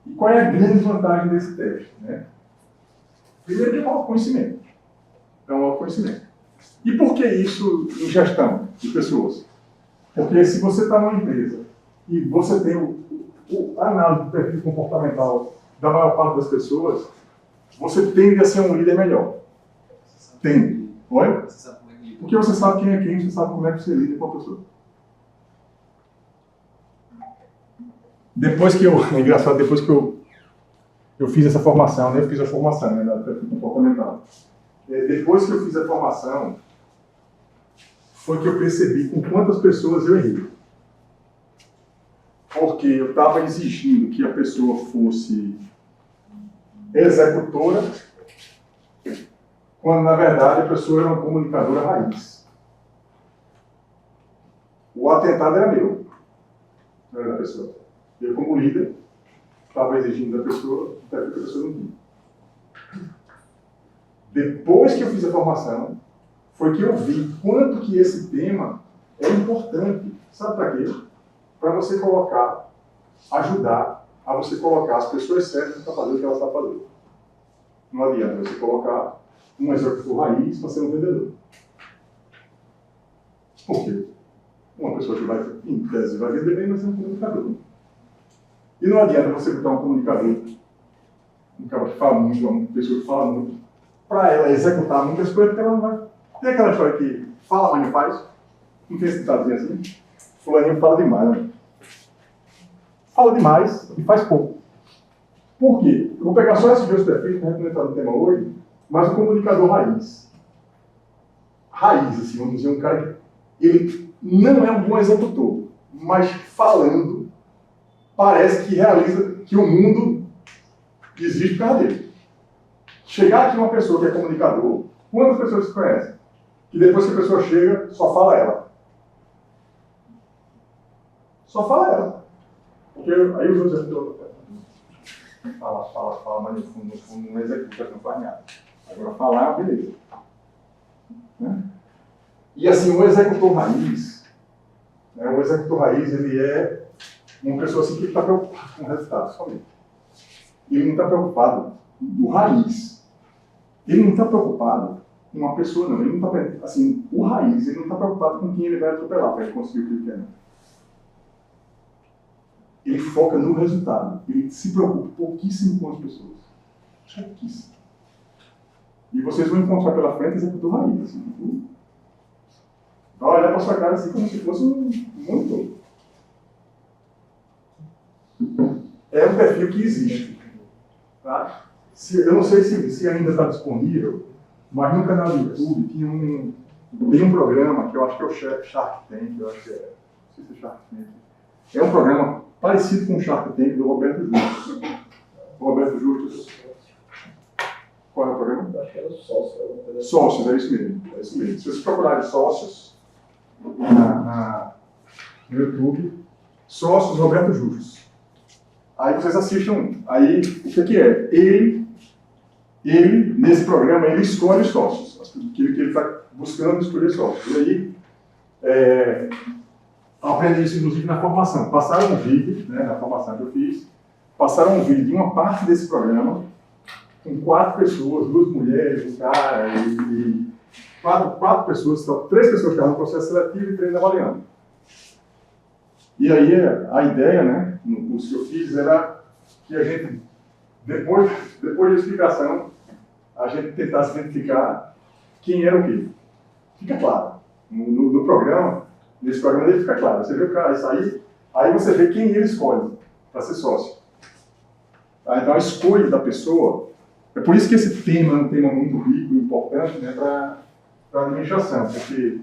E qual é a grande vantagem desse teste? Né? Primeiro, que é o autoconhecimento. É um autoconhecimento. E por que isso em gestão de pessoas? Porque se você está numa empresa e você tem a análise do perfil comportamental da maior parte das pessoas, você tende a ser um líder melhor. Tende. Oi? Porque você sabe quem é quem, você sabe como é que você lida com a pessoa. É engraçado, depois que eu fiz essa formação, né? Eu fiz a formação, né, da perfil comportamental. Depois que eu fiz a formação, foi que eu percebi com quantas pessoas eu errei. Porque eu estava exigindo que a pessoa fosse executora, quando na verdade a pessoa era uma comunicadora raiz. O atentado era meu, não era da pessoa. Eu, como líder, estava exigindo da pessoa, até que a pessoa não tinha. Depois que eu fiz a formação, foi que eu vi quanto que esse tema é importante. Sabe para quê? Para você colocar, ajudar a você colocar as pessoas certas para fazer o que elas estão fazendo. Não adianta você colocar um executor raiz para ser um vendedor. Por quê? Uma pessoa que vai, em tese, vai vender bem, mas é um comunicador. E não adianta você botar um comunicador, um cara que fala muito, uma pessoa que fala muito, para ela executar muitas coisas, porque ela não vai. Tem aquela história que fala, mas não faz. Não tem esse ditadozinho assim? Fulaninho fala demais, né? Fala demais e faz pouco. Por quê? Eu vou pegar só esses dois perfis, para não entrar no tema hoje, mas o comunicador raiz. Raiz, assim, vamos dizer, um cara que ele não é um bom executor, mas falando, parece que realiza que o mundo existe por causa dele. Chegar aqui uma pessoa que é comunicador, quantas pessoas se conhecem? Que depois que a pessoa chega, só fala ela. Só fala ela. Porque aí os outros fala, mas no fundo não executa, não faz nada. Agora falar, beleza. Né? E assim, o executor raiz, né, o executor raiz, ele é uma pessoa assim, que está preocupado com o resultado somente. Ele não está preocupado, o raiz, ele não está preocupado com uma pessoa, não. Ele não está, assim, o raiz, ele não está preocupado com quem ele vai atropelar para ele conseguir o que ele quer. Não. Ele foca no resultado. Ele se preocupa pouquíssimo com as pessoas. Pouquíssimo. E vocês vão encontrar pela frente executor raiz. Assim, vai olhar para sua cara assim como se fosse um monitor. É um perfil que existe. Tá? Eu não sei se ainda está disponível, mas no canal do YouTube tem um programa que eu acho que é o Shark Tank, eu acho que é. Não sei se é Shark Tank. É um programa parecido com o Shark Tank do Roberto Justus. Roberto Justus. Qual é o programa? Eu acho que era sócio. Sócios, é isso mesmo. É isso mesmo. Se vocês procurarem sócios no YouTube, sócios Roberto Justus. Aí vocês assistam. Aí, o que é? Ele, nesse programa, ele escolhe os sócios. Que ele está buscando escolher sócios. E aí, aprendi isso, inclusive, na formação. Passaram um vídeo, né, na formação que eu fiz, passaram um vídeo de uma parte desse programa, com 4 pessoas, 2 mulheres, um cara, e 4 pessoas, 3 pessoas que estavam no processo seletivo e 3 avaliando. E aí, a ideia, né, no curso que eu fiz, era que a gente, depois da explicação, a gente tentasse identificar quem era o quê. Fica claro. No programa, nesse programa ele fica claro. Você vê o cara sair, aí você vê quem ele escolhe para ser sócio. Tá? Então a escolha da pessoa, é por isso que esse tema é um tema muito rico e importante, né, para a administração, porque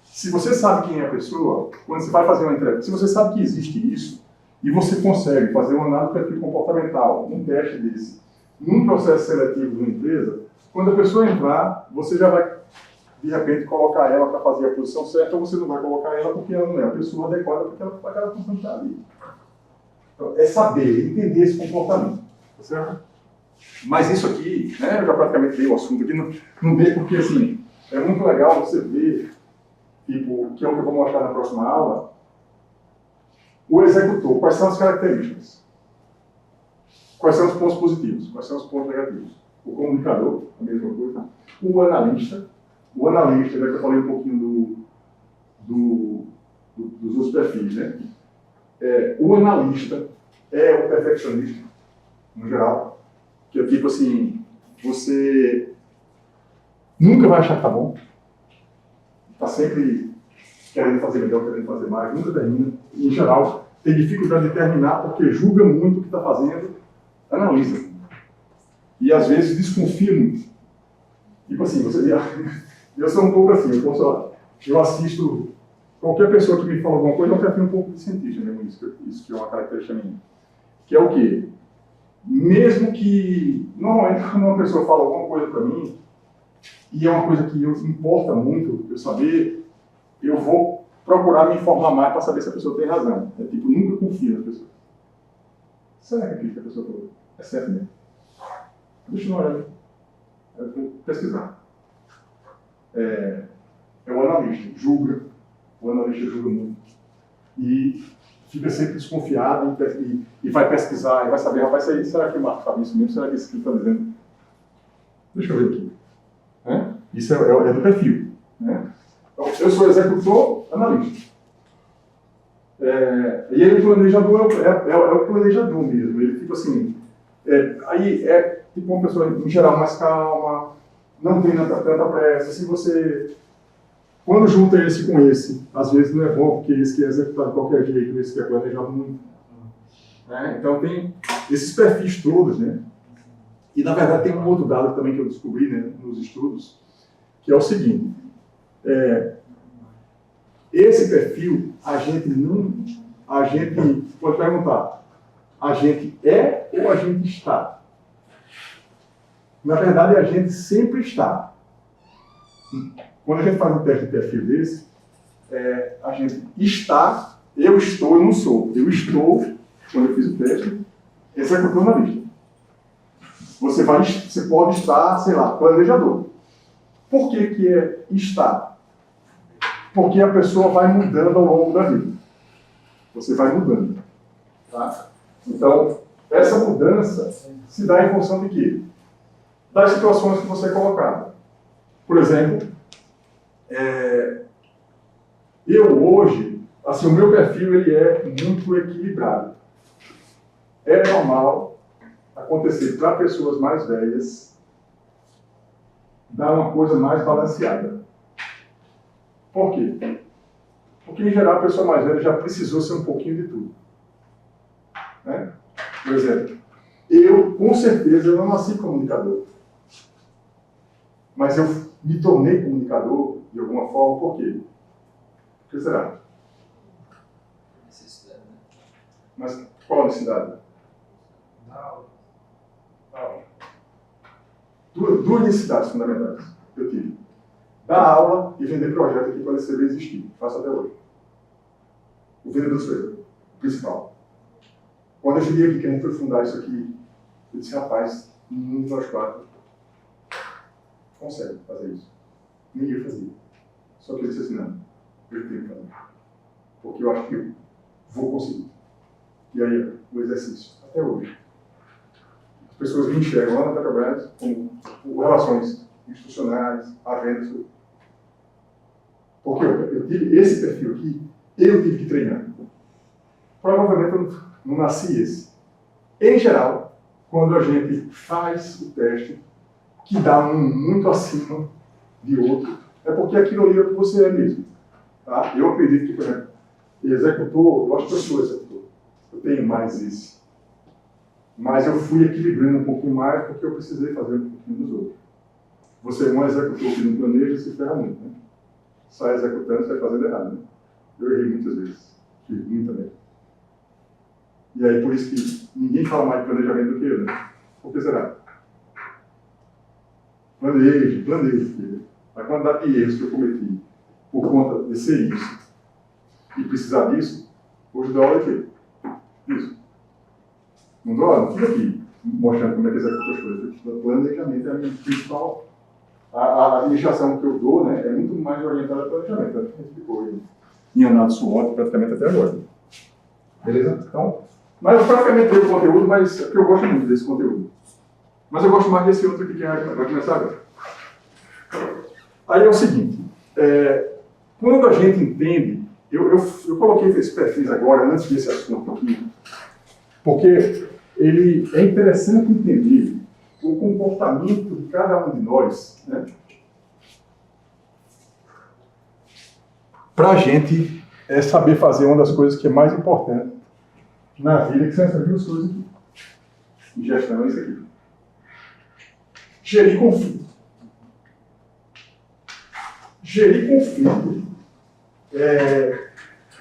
se você sabe quem é a pessoa, quando você vai fazer uma entrevista, se você sabe que existe isso, e você consegue fazer uma análise do perfil comportamental, um teste desse, num processo seletivo de uma empresa, quando a pessoa entrar, você já vai de repente colocar ela para fazer a posição certa, ou você não vai colocar ela porque ela não é a pessoa adequada para aquela função que está ali. Então, é saber, entender esse comportamento. Tá certo? Mas isso aqui, né, eu já praticamente dei o assunto aqui, não dei porque assim, é muito legal você ver, tipo, que é o que eu vou mostrar na próxima aula, o executor, quais são as características? Quais são os pontos positivos? Quais são os pontos negativos? O comunicador, a mesma coisa. O analista, já que eu falei um pouquinho dos outros perfis, né? O analista é o perfeccionista, no geral, que é tipo assim, você nunca vai achar que tá bom, está sempre querendo fazer melhor, querendo fazer mais, nunca termina. Em geral, tem dificuldade de terminar porque julga muito o que está fazendo, analisa. E às vezes desconfia muito. Tipo assim, eu sou um pouco assim, eu posso eu assisto qualquer pessoa que me fala alguma coisa, eu quero ter um pouco de cientista mesmo, isso que é uma característica minha. Que é o quê? Mesmo que, normalmente, quando uma pessoa fala alguma coisa para mim, e é uma coisa que importa muito eu saber, eu vou procurar me informar mais para saber se a pessoa tem razão. É tipo, nunca confio na pessoa. Será que aquilo que a pessoa falou é certo mesmo? Deixa eu olhar. Eu vou pesquisar. É o analista, julga. O analista julga muito. E fica sempre desconfiado e vai pesquisar, e vai saber, rapaz, será que o Marco sabe isso mesmo? Será que isso que ele está dizendo? Deixa eu ver aqui. Isso é do perfil. Né? Então, eu sou executor, analista. E aí o planejador é o planejador mesmo. Ele fica assim, aí é tipo uma pessoa, em geral, mais calma, não tem tanta pressa. Se você, quando junta esse com esse, às vezes não é bom, porque esse quer executar de qualquer jeito, esse quer planejar muito. Né? Então tem esses perfis todos, né? E na verdade tem um outro dado também que eu descobri, né, nos estudos, que é o seguinte, esse perfil, a gente pode perguntar, a gente é ou a gente está? Na verdade, a gente sempre está. Quando a gente faz um teste de perfil desse, a gente está, eu estou, eu não sou. Eu estou, quando eu fiz o teste, executor na lista. Você pode estar, sei lá, planejador. Por que é estar? Porque a pessoa vai mudando ao longo da vida. Você vai mudando. Tá? Então, essa mudança se dá em função de quê? Das situações que você é colocado. Por exemplo, eu hoje, assim, o meu perfil ele é muito equilibrado. É normal acontecer para pessoas mais velhas dar uma coisa mais balanceada. Por quê? Porque, em geral, a pessoa mais velha já precisou ser um pouquinho de tudo. Né? Por exemplo, eu, com certeza, eu não nasci comunicador. Mas eu me tornei comunicador, de alguma forma, por quê? Por que será? Necessidade, né? Mas qual a necessidade? Não. Duas necessidades fundamentais que eu tive. Dar aula e vender projeto aqui para receber existir. Faço até hoje. O vendedor sou eu, o principal. Quando eu cheguei aqui, que a gente foi fundar isso aqui, eu disse, rapaz, nenhum de nós quatro consegue fazer isso. Ninguém fazia. Só que eu disse assim, não, eu tenho que fazer. Porque eu acho que eu vou conseguir. E aí, o exercício, até hoje. As pessoas me enxergam lá na Petrobras como relações institucionais, a vendas. Porque eu tive esse perfil aqui, eu tive que treinar. Provavelmente eu não nasci esse. Em geral, quando a gente faz o teste, que dá um muito acima de outro, é porque aquilo ali é o que você é mesmo. Tá? Eu acredito que, por exemplo, executor, eu acho que eu sou executor. Eu tenho mais esse. Mas eu fui equilibrando um pouquinho mais porque eu precisei fazer um pouquinho dos outros. Você é um executor que não planeja, se ferra muito, né? Sai executando, sai fazendo errado, né? Eu errei muitas vezes. Fiz muita merda. E aí, por isso que ninguém fala mais de planejamento do que eu, né? Por que será? Planejo, filho. A quantidade de erros que eu cometi por conta de ser isso e precisar disso, hoje dou aula de quê? Isso. Não dou aula, não fico aqui mostrando como é que executa as coisas. O planejamento é a minha principal. A administração que eu dou, né, é muito mais orientada ao planejamento. A gente ficou em análise SWOT praticamente até agora. Beleza? Então, mas eu praticamente tenho o conteúdo, mas é porque eu gosto muito desse conteúdo. Mas eu gosto mais desse outro aqui que vai começar agora. Aí é o seguinte, quando a gente entende, eu coloquei esse perfis agora, antes desse assunto aqui, porque ele é interessante entender o comportamento de cada um de nós, né? Para a gente saber fazer uma das coisas que é mais importante na vida, que são essas duas coisas aqui. Em gestão é isso aqui. Gerir conflito. Gerir conflito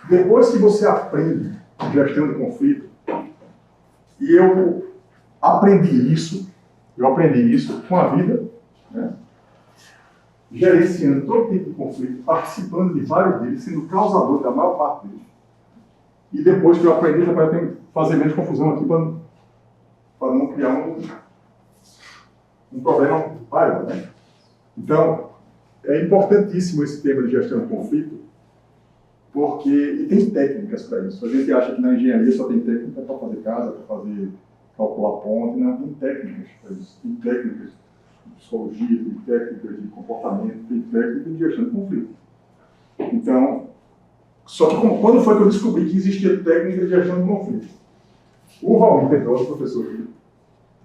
Depois que você aprende gestão de conflito, e eu aprendi isso com a vida, né? Gerenciando todo tipo de conflito, participando de vários deles, sendo causador da maior parte deles. E depois que eu aprendi, eu tenho que fazer menos confusão aqui para não criar um problema maior, né? Então, é importantíssimo esse tema de gestão de conflito, porque e tem técnicas para isso. A gente acha que na engenharia só tem técnica para fazer casa, para calcular ponte, não, tem técnicas para isso. Tem técnicas de psicologia, tem técnicas de comportamento, tem técnicas de gestão de conflito. Então, só que quando foi que eu descobri que existia técnica de gestão de conflito? O Valmir Pedrosa, professor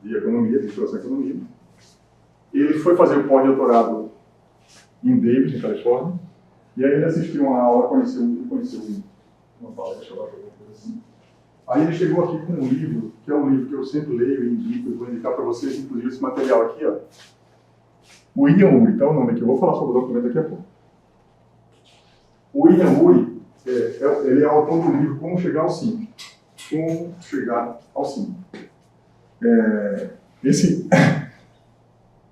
de economia, de história da economia, ele foi fazer o pós-doutorado em Davis, em Califórnia, e aí ele assistiu uma aula, conheceu uma palestra lá, alguma coisa assim. Aí ele chegou aqui com um livro, que é um livro que eu sempre leio e indico, eu vou indicar para vocês, inclusive esse material aqui, ó. O William Ury, tá o nome aqui, eu vou falar sobre o documento daqui a pouco. O William Ury, ele é autor do livro Como Chegar ao Sim. Como Chegar ao Sim.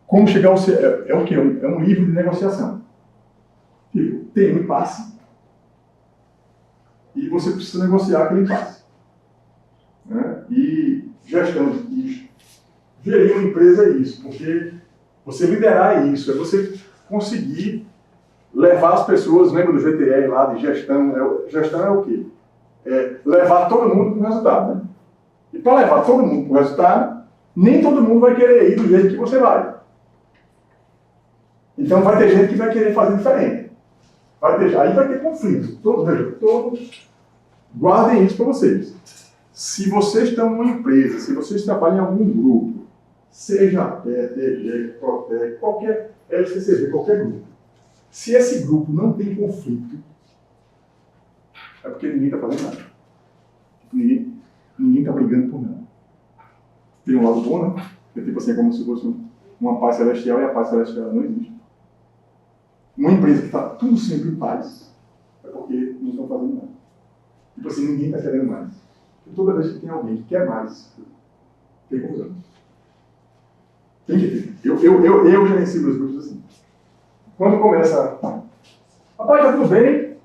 Como Chegar ao Sim é o quê? É um livro de negociação. Tipo, tem um impasse e você precisa negociar aquele impasse. Né? E gestão de gerir uma empresa é isso, porque você liderar é isso, é você conseguir levar as pessoas, lembra do GTR lá de gestão? Gestão é o quê? É levar todo mundo para o resultado. Né? E para levar todo mundo para o resultado, nem todo mundo vai querer ir do jeito que você vai. Então vai ter gente que vai querer fazer diferente. Aí vai ter conflito. Todos guardem isso para vocês. Se vocês estão numa empresa, se vocês trabalham em algum grupo, seja a PET, EGEC, PROTEC, qualquer LCCV, qualquer grupo, se esse grupo não tem conflito, é porque ninguém está fazendo nada. Ninguém está brigando por nada. Tem um lado bom, né? É tipo assim, é como se fosse uma paz celestial e a paz celestial não existe. Uma empresa que está tudo sempre em paz é porque não estão fazendo nada. Tipo assim, ninguém está querendo mais. E toda vez que tem alguém que quer mais, tem confusão. Tem que ter. Eu gerencio meus grupos assim. Quando começa, rapaz, tá tudo bem?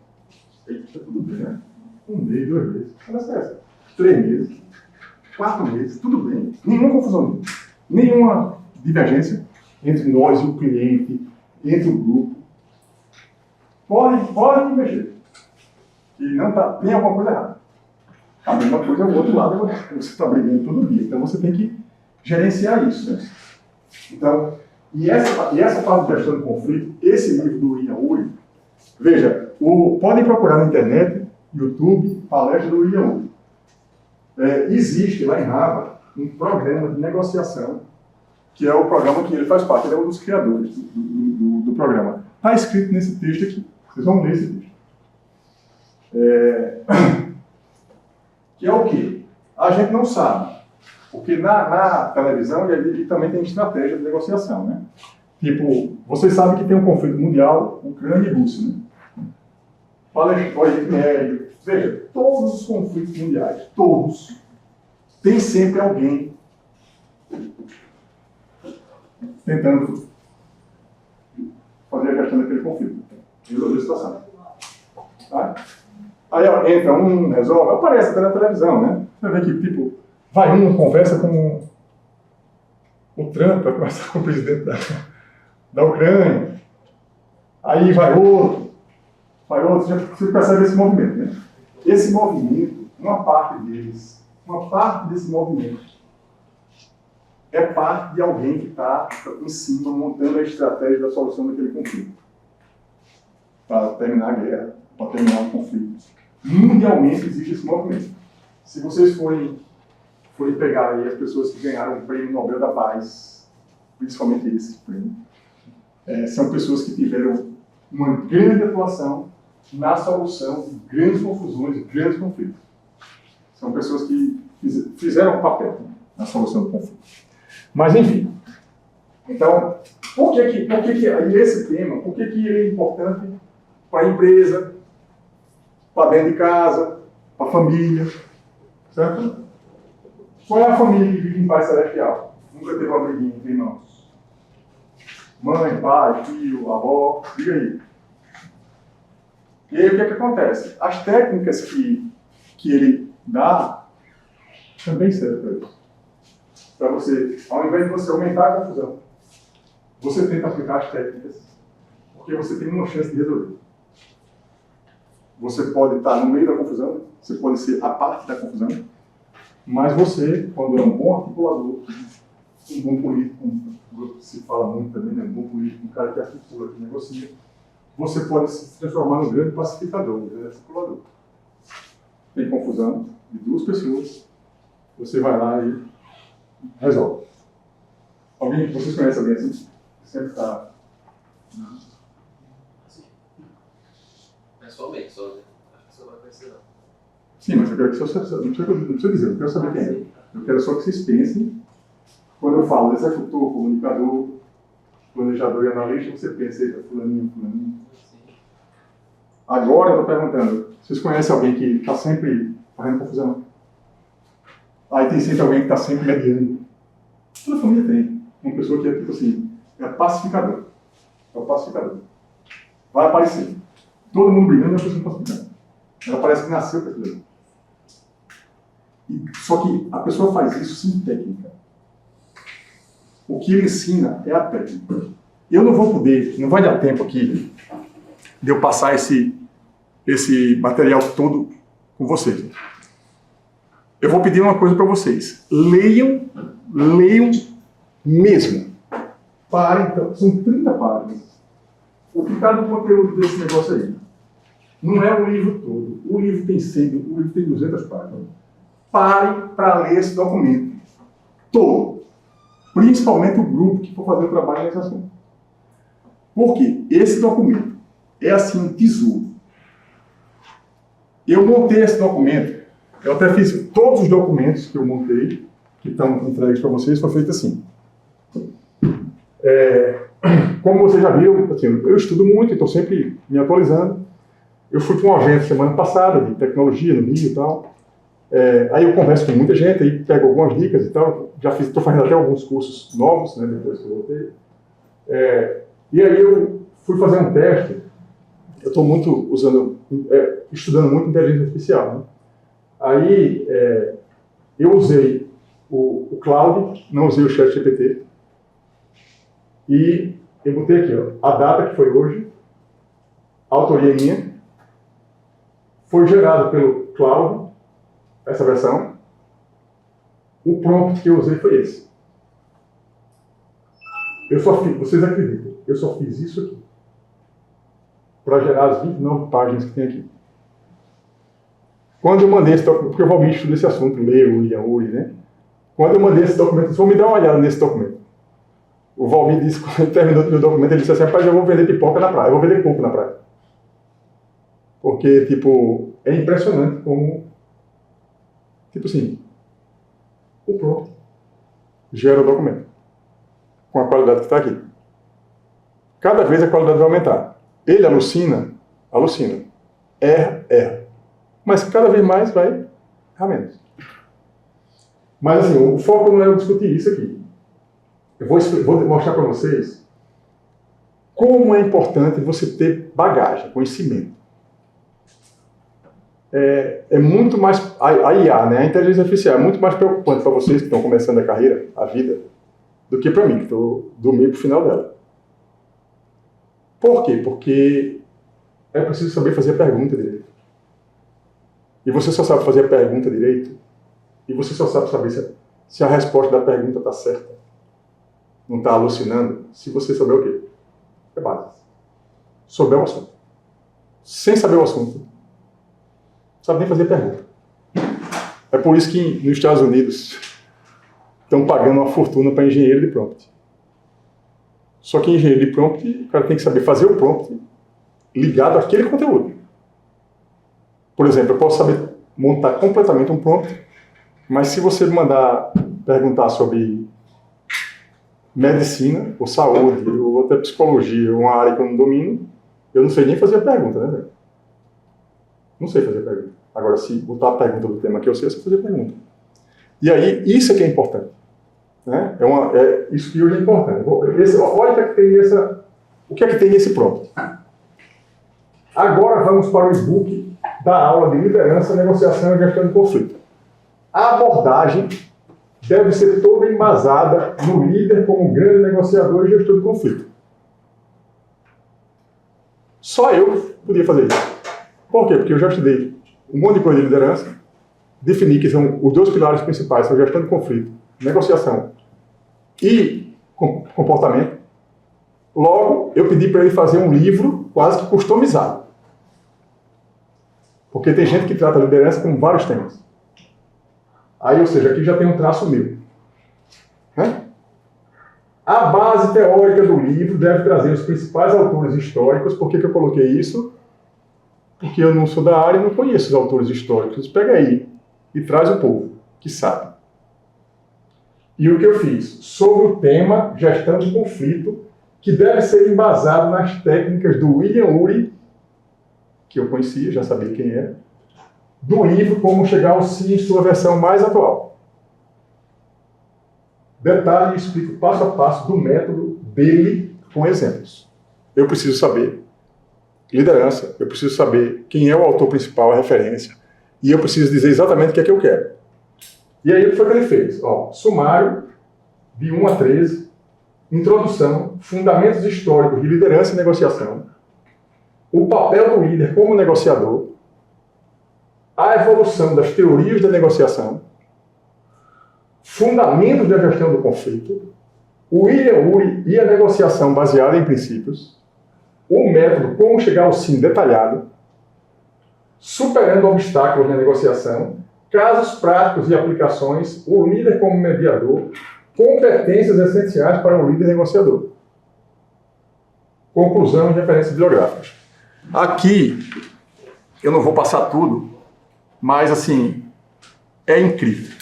Eita, tá tudo bem, né? 1 mês, 2 meses, começa essa. 3 meses, 4 meses, tudo bem. Nenhuma confusão, nenhuma divergência entre nós e o cliente, entre o grupo. Pode mexer. E não tá, tem alguma coisa errada. A mesma coisa é o outro lado, você está brigando todo dia. Então você tem que gerenciar isso. Né? Então, e essa parte de gestão de conflito, esse livro do William Ury, veja, podem procurar na internet, YouTube, palestra do William Ury. Existe lá em Harvard um programa de negociação, que é o programa que ele faz parte, ele é um dos criadores do programa. Está escrito nesse texto aqui. Vocês vão ler esse texto. Que é o quê? A gente não sabe. Porque na televisão ele também tem estratégia de negociação, né? Tipo, vocês sabem que tem um conflito mundial, Ucrânia e Rússia, né? Oriente Médio. Veja, todos os conflitos mundiais, todos, tem sempre alguém tentando fazer a questão daquele conflito. Resolver a situação. Tá? Aí entra um, resolve, aparece até na televisão, né? Você vê que, tipo, vai conversa com o Trump, vai conversar com o presidente da Ucrânia. Aí vai outro, você percebe esse movimento, né? Esse movimento, uma parte desse movimento é parte de alguém que está em cima montando a estratégia da solução daquele conflito. Para terminar a guerra, para terminar o conflito. Mundialmente existe esse movimento. Se vocês forem pegar aí as pessoas que ganharam o Prêmio Nobel da Paz, principalmente esse prêmio, são pessoas que tiveram uma grande atuação na solução de grandes confusões e grandes conflitos. São pessoas que fizeram um papel na solução do conflito. Mas, enfim. Então, por que esse tema, por que ele é importante para a empresa, para dentro de casa, para a família, certo? Qual é a família que vive em paz celestial? Nunca teve uma briguinha entre irmãos. Mãe, pai, filho, avó, diga aí. E aí o que é que acontece? As técnicas que ele dá também servem para isso. Para você, ao invés de você aumentar a confusão, você tenta aplicar as técnicas, porque você tem uma chance de resolver. Você pode estar no meio da confusão, você pode ser a parte da confusão, mas você, quando é um bom articulador, um bom político, se fala muito também, né? Um bom político, um cara que articula, que negocia, você pode se transformar num grande pacificador, um grande articulador. Tem confusão de duas pessoas, você vai lá e resolve. Vocês conhecem alguém assim? Sempre está... Pessoalmente, só, né? Acho que você não vai conhecer, não. Sim, mas eu quero que vocês... Não precisa dizer, eu quero saber quem é. Eu quero só que vocês pensem, quando eu falo executor, comunicador, planejador e analista, você pensa, eita, fulaninho, fulaninho. Agora eu estou perguntando, vocês conhecem alguém que está sempre fazendo confusão? Aí tem sempre alguém que está sempre mediando. Toda família tem. Uma pessoa que é tipo assim, é pacificador. É o pacificador. Vai aparecer. Todo mundo brigando é uma pessoa pacificando. Ela parece que nasceu para aquilo. Só que a pessoa faz isso sem técnica. O que ele ensina é a técnica. Eu não vou poder, não vai dar tempo aqui de eu passar esse material todo com vocês. Eu vou pedir uma coisa para vocês. Leiam mesmo. Parem, então, são 30 páginas. O que está no conteúdo desse negócio aí? Não é o livro todo. O livro tem 200 páginas. Parem para ler esse documento todo. Principalmente o grupo que for fazer o trabalho nesse assunto. Porque esse documento é assim um tesouro. Eu montei esse documento, eu até fiz todos os documentos que eu montei, que estão entregues para vocês, foi feito assim. Como você já viu, assim, eu estudo muito, estou sempre me atualizando. Eu fui para um evento semana passada de tecnologia no Rio e tal. Aí eu converso com muita gente, aí pego algumas dicas e tal. Estou fazendo até alguns cursos novos, né, depois que eu voltei. E aí eu fui fazer um teste. Eu estou muito estudando muito inteligência artificial, né? Aí eu usei o Cloud, não usei o ChatGPT. E eu botei aqui, ó, a data que foi hoje, a autoria minha, foi gerado pelo Cloud, essa versão. O prompt que eu usei foi esse. Vocês acreditam, eu só fiz isso aqui para gerar as 29 páginas que tem aqui. Quando eu mandei esse documento, porque o Valmir estuda esse assunto, leu, né? Quando eu mandei esse documento, eu disse, me dar uma olhada nesse documento. O Valmir disse, quando ele terminou o documento, ele disse assim, rapaz, eu vou vender pipoca na praia, eu vou vender coco na praia. Porque, tipo, é impressionante como, tipo assim, o prompt gera o documento com a qualidade que está aqui. Cada vez a qualidade vai aumentar. Ele alucina, erra. Mas cada vez mais vai errar menos. Mas assim, o foco não é eu discutir isso aqui. Eu vou mostrar para vocês como é importante você ter bagagem, conhecimento. É muito mais, a IA, né, a inteligência artificial, é muito mais preocupante para vocês que estão começando a carreira, a vida, do que para mim, que estou do meio para o final dela. Por quê? Porque é preciso saber fazer a pergunta direito. E você só sabe fazer a pergunta direito, e você só sabe saber se a resposta da pergunta está certa. Não está alucinando, se você souber o quê? É base. Souber o assunto. Sem saber o assunto, não sabe nem fazer pergunta. É por isso que nos Estados Unidos estão pagando uma fortuna para engenheiro de prompt. Só que engenheiro de prompt, o cara tem que saber fazer o prompt ligado àquele conteúdo. Por exemplo, eu posso saber montar completamente um prompt, mas se você mandar perguntar sobre medicina, ou saúde, ou até psicologia, uma área que eu não domino, eu não sei nem fazer a pergunta, né, velho? Não sei fazer pergunta. Agora, se botar a pergunta do tema que eu sei fazer pergunta. E aí, isso é que é importante. Né? Isso que hoje é importante. Olha o que é que tem o que é que tem nesse prompt. Agora vamos para o e-book da aula de liderança, negociação e gestão de conflito. A abordagem deve ser toda embasada no líder como grande negociador e gestor de conflito. Só eu podia fazer isso. Por quê? Porque eu já estudei um monte de coisa de liderança, defini que são os 2 pilares principais, são gestão de conflito, negociação e comportamento. Logo, eu pedi para ele fazer um livro quase que customizado. Porque tem gente que trata a liderança com vários temas. Aí, ou seja, aqui já tem um traço meu. Né? A base teórica do livro deve trazer os principais autores históricos. Por que eu coloquei isso? Porque eu não sou da área e não conheço os autores históricos. Pega aí e traz o povo que sabe. E o que eu fiz? Sobre o tema gestão de conflito, que deve ser embasado nas técnicas do William Ury, que eu conhecia, já sabia quem era, do livro Como Chegar ao Sim, em sua versão mais atual. Detalhe e explico passo a passo do método dele com exemplos. Eu preciso saber liderança, eu preciso saber quem é o autor principal, a referência, e eu preciso dizer exatamente o que é que eu quero. E aí o que foi que ele fez? Sumário, de 1 a 13, introdução, fundamentos históricos de liderança e negociação, o papel do líder como negociador, a evolução das teorias da negociação, fundamentos da gestão do conflito, o William Ury e a negociação baseada em princípios, o método Como Chegar ao Sim detalhado, superando obstáculos na negociação, casos práticos e aplicações, o líder como mediador, competências essenciais para o líder negociador. Conclusão e referências bibliográficas. Aqui, eu não vou passar tudo, mas, assim, é incrível.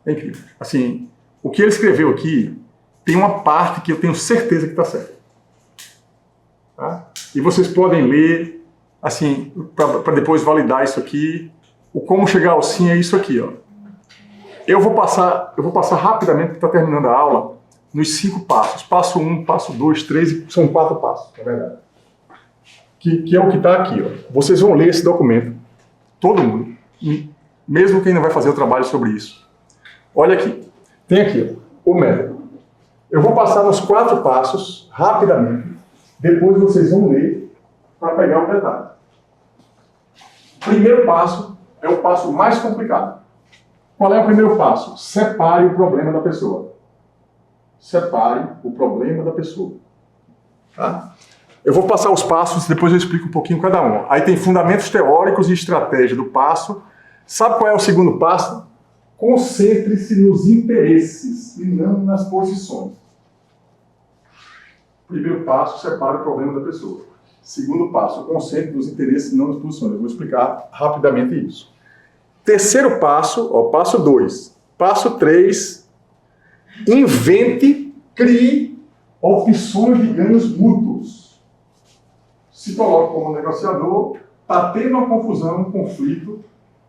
É incrível. Assim, o que ele escreveu aqui tem uma parte que eu tenho certeza que está certa. Tá? E vocês podem ler, assim, para depois validar isso aqui. O Como Chegar ao Sim é isso aqui, ó. Eu vou passar rapidamente, porque está terminando a aula, nos 5 passos. Passo 1, passo 2, 3, são 4 passos, na verdade. Que é o que está aqui, ó. Vocês vão ler esse documento, todo mundo, mesmo quem não vai fazer o trabalho sobre isso. Olha aqui, tem aqui, ó, o método. Eu vou passar nos 4 passos, rapidamente, depois vocês vão ler para pegar o detalhe. Primeiro passo é o passo mais complicado. Qual é o primeiro passo? Separe o problema da pessoa. Separe o problema da pessoa. Tá? Eu vou passar os passos, depois eu explico um pouquinho cada um. Aí tem fundamentos teóricos e estratégia do passo. Sabe qual é o segundo passo? Concentre-se nos interesses e não nas posições. Primeiro passo, separe o problema da pessoa. Segundo passo, concentre nos interesses e não nas posições. Eu vou explicar rapidamente isso. Terceiro passo, ó, passo 2. Passo 3, invente, crie opções de ganhos mútuos. Se coloca como negociador, está tendo uma confusão, um conflito,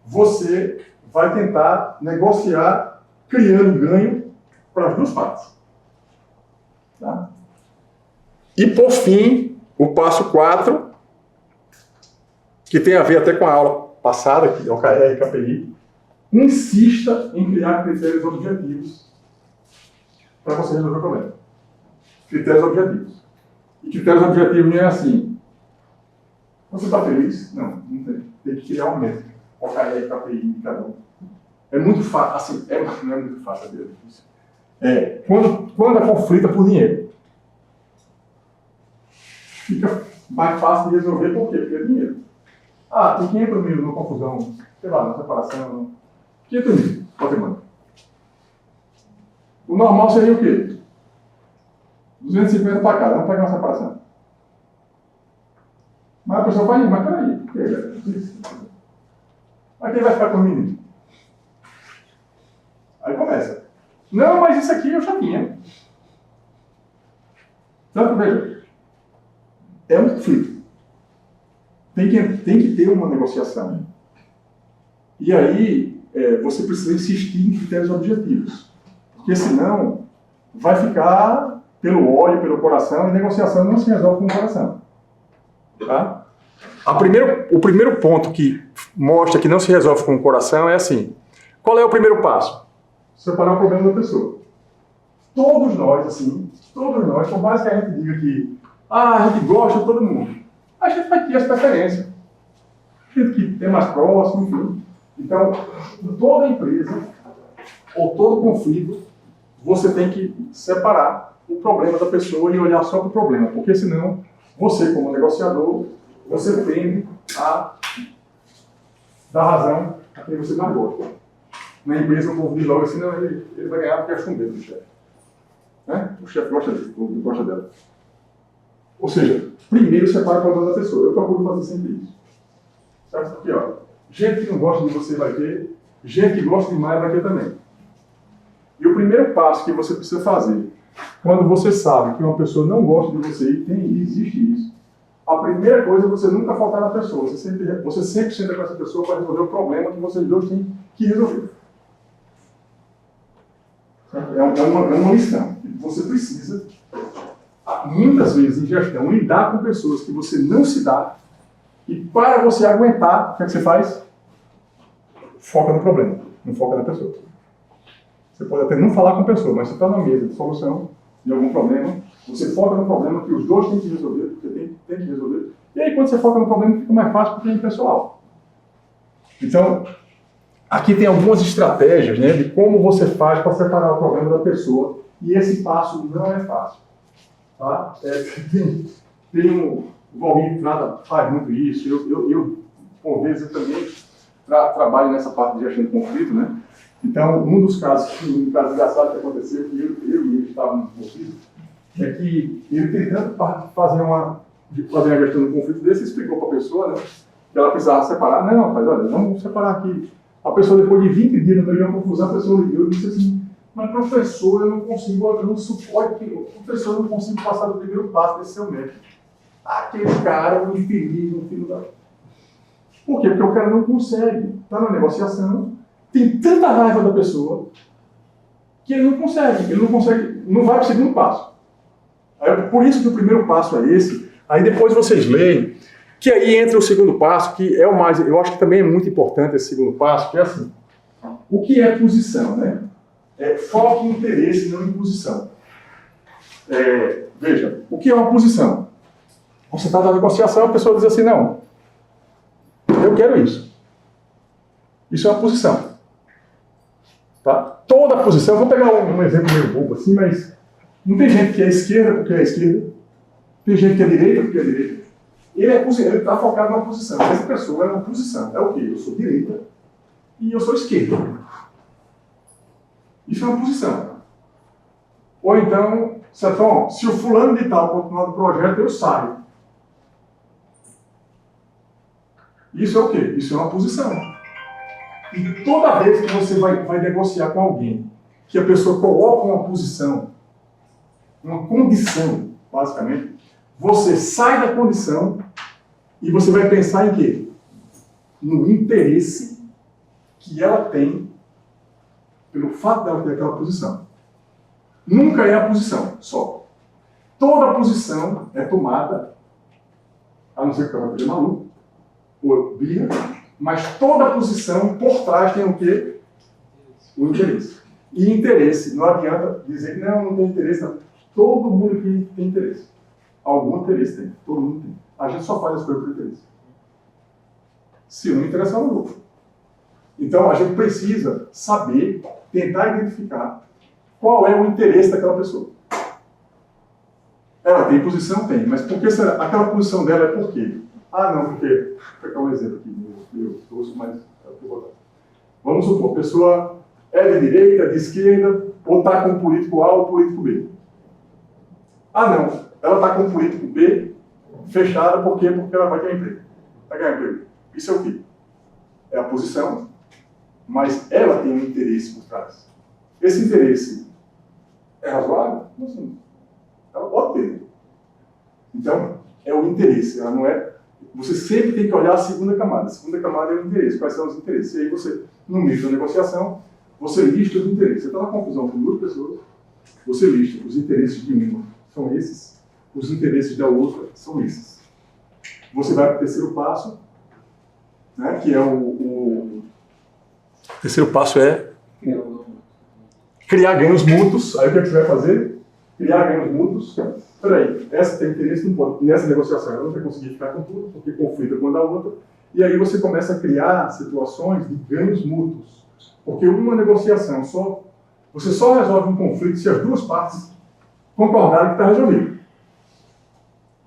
você vai tentar negociar criando ganho para as duas partes. Tá? E por fim, o passo 4, que tem a ver até com a aula passada, que é o OKR e KPI, insista em criar critérios objetivos para você resolver o problema. Critérios objetivos. E critérios objetivos não é assim. Você está feliz? Não tem. Tem que criar um método. OKR, KPI, indicador. É muito fácil. Assim, não é muito fácil, é difícil. Quando é conflito por dinheiro. Fica mais fácil de resolver, por quê? Porque é dinheiro. Ah, tem 500 mil numa confusão, sei lá, na separação. 500 mil, patrimônio. O normal seria o quê? 250 para cada, vamos pegar uma separação. Mas a pessoa vai, mas peraí. Mas quem vai ficar com o menino? Aí começa. Não, mas isso aqui eu já tinha. Então, veja. É um conflito. tem que ter uma negociação. E aí, você precisa insistir em critérios objetivos. Porque senão, vai ficar pelo olho, pelo coração, e negociação não se resolve com o coração. Tá? O primeiro ponto que mostra que não se resolve com o coração é assim. Qual é o primeiro passo? Separar o problema da pessoa. Todos nós, por mais que a gente diga que a gente gosta de todo mundo, a gente vai ter as preferências. Gente que é mais próximo, enfim. Então, em toda empresa, ou todo conflito, você tem que separar o problema da pessoa e olhar só para o problema, porque senão, você como negociador, você tende a dar razão a quem você mais gosta. Na empresa, o povo diz logo assim, não, ele vai ganhar porque é chumbeiro do chefe. Né? O chefe gosta dele, o gosta dela. Ou seja, primeiro separa o problema da pessoa. Eu procuro fazer sempre isso. Certo? Porque, ó, gente que não gosta de você vai ter, gente que gosta demais vai ter também. E o primeiro passo que você precisa fazer, quando você sabe que uma pessoa não gosta de você, e existe isso, a primeira coisa é você nunca faltar na pessoa. Você sempre senta com essa pessoa para resolver o problema que vocês dois têm que resolver. É uma lição. Você precisa, muitas vezes em gestão, lidar com pessoas que você não se dá, e para você aguentar, o que é que você faz? Foca no problema, não foca na pessoa. Você pode até não falar com a pessoa, mas você está na mesa de solução de algum problema, você foca no problema que os dois têm que resolver, porque tem que resolver. E aí quando você foca no problema fica mais fácil porque é impessoal. Então, aqui tem algumas estratégias, né, de como você faz para separar o problema da pessoa, e esse passo não é fácil. Tá? O Valmir faz muito isso, eu por vezes, eu também trabalho nessa parte de gestão de conflito, né? Então, um caso engraçado que aconteceu, que eu e ele estávamos envolvidos, é que ele tentando fazer uma gestão de conflito desse, explicou para a pessoa, né, que ela precisava separar. Não, rapaz, olha, vamos separar aqui. A pessoa, depois de 20 dias, não teria uma confusão, a pessoa ligou e disse assim, mas professor, eu não suporto que professor, eu não consigo passar do primeiro passo desse seu método. Aquele cara, um infeliz, um filho da... Por quê? Porque o cara não consegue. Está na negociação, tem tanta raiva da pessoa, que ele não consegue, não vai para o segundo passo. Por isso que o primeiro passo é esse. Aí depois vocês leem, que aí entra o segundo passo, que é o mais, eu acho que também é muito importante esse segundo passo, que é assim, o que é posição, né? É foco em interesse, não em posição. Veja, o que é uma posição? Você está na negociação, a pessoa diz assim, não, eu quero isso. Isso é uma posição. Tá? Toda posição, vou pegar um exemplo meio bobo assim, mas não tem gente que é esquerda porque é esquerda, tem gente que é direita porque é direita. Ele está focado numa posição. Essa pessoa é uma posição. É o quê? Eu sou direita e eu sou esquerda. Isso é uma posição. Ou então, Cefão, se o fulano de tal continuar no projeto, eu saio. Isso é o quê? Isso é uma posição. E toda vez que você vai negociar com alguém, que a pessoa coloca uma posição, uma condição, basicamente, você sai da condição e você vai pensar em quê? No interesse que ela tem pelo fato dela ter aquela posição. Nunca é a posição, só. Toda posição é tomada, a não ser que ela esteja maluco, ou birra, mas toda posição por trás tem o quê? O interesse. E interesse, não adianta dizer que não tem interesse, não. Todo mundo aqui tem interesse. Algum interesse tem, todo mundo tem. A gente só faz as coisas por interesse. Se não interessa, não vou. Então, a gente precisa saber, tentar identificar qual é o interesse daquela pessoa. Ela tem posição? Tem. Mas por que será? Aquela posição dela é por quê? Ah, não, porque... Vou pegar um exemplo aqui, eu ouço mais... Vamos supor, a pessoa é de direita, de esquerda, ou está com o político A ou o político B. Ah, não. Ela está com o político B fechada, por quê? Porque ela vai ter emprego. Vai ganhar emprego. Isso é o quê? É a posição, mas ela tem um interesse por trás. Esse interesse é razoável? Não, sim. Ela pode ter. Então, é o interesse. Ela não é... você sempre tem que olhar a segunda camada. A segunda camada é o interesse. Quais são os interesses? E aí você, no meio da negociação, você lista os interesses. Você está na confusão com duas pessoas, você lista os interesses de uma são esses, os interesses da outra são esses. Você vai para o terceiro passo, né, que é o terceiro passo é criar ganhos mútuos. Aí o que, é que você vai fazer? Criar ganhos mútuos. Peraí, essa tem interesse, não pode, nessa negociação ela não vai conseguir ficar com tudo, porque conflita com a da outra. E aí você começa a criar situações de ganhos mútuos. Porque uma negociação você só resolve um conflito se as duas partes concordarem que está resolvido.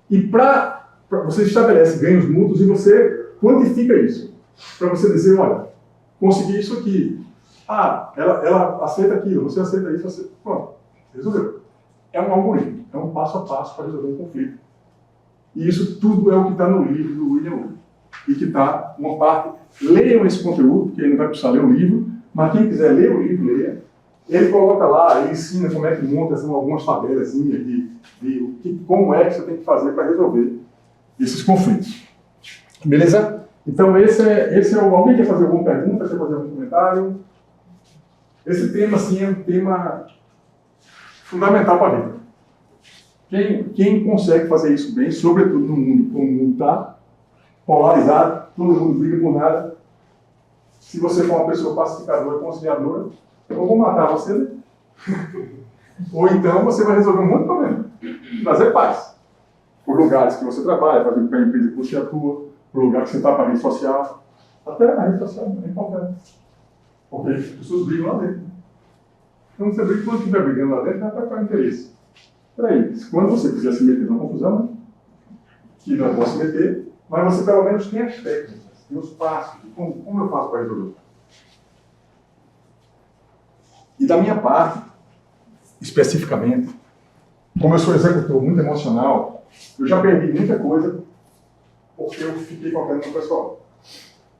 E para você estabelece ganhos mútuos e você quantifica isso. Para você dizer, olha, consegui isso aqui. Ah, ela aceita aquilo, você aceita isso, você... Pronto, resolveu. É um algoritmo, é um passo a passo para resolver um conflito. E isso tudo é o que está no livro do William Wu. E que está, uma parte, leiam esse conteúdo, porque ele não vai precisar ler o livro, mas quem quiser ler o livro, leia. Ele coloca lá, ele ensina como é que monta, são algumas tabelas de como é que você tem que fazer para resolver esses conflitos. Beleza? Então esse é o... Alguém quer fazer alguma pergunta, quer fazer algum comentário? Esse tema, assim, é um tema fundamental para a vida. Quem consegue fazer isso bem, sobretudo no mundo como o mundo está, polarizado, todo mundo briga por nada. Se você for uma pessoa pacificadora, conciliadora, ou vou matar você, né? Ou então você vai resolver um monte de problema. Trazer paz. Por lugares que você trabalha, para a empresa que você atua, por lugar que você está para a rede social. Até a rede social é importante. Porque as pessoas brigam lá dentro. Então você briga, quando estiver brigando lá dentro, vai atacar o interesse. Peraí, quando você quiser se meter numa confusão, que não pode se meter, mas você pelo menos tem as técnicas, tem os passos, como eu faço para resolver. E da minha parte, especificamente, como eu sou executor muito emocional, eu já perdi muita coisa porque eu fiquei focando no pessoal.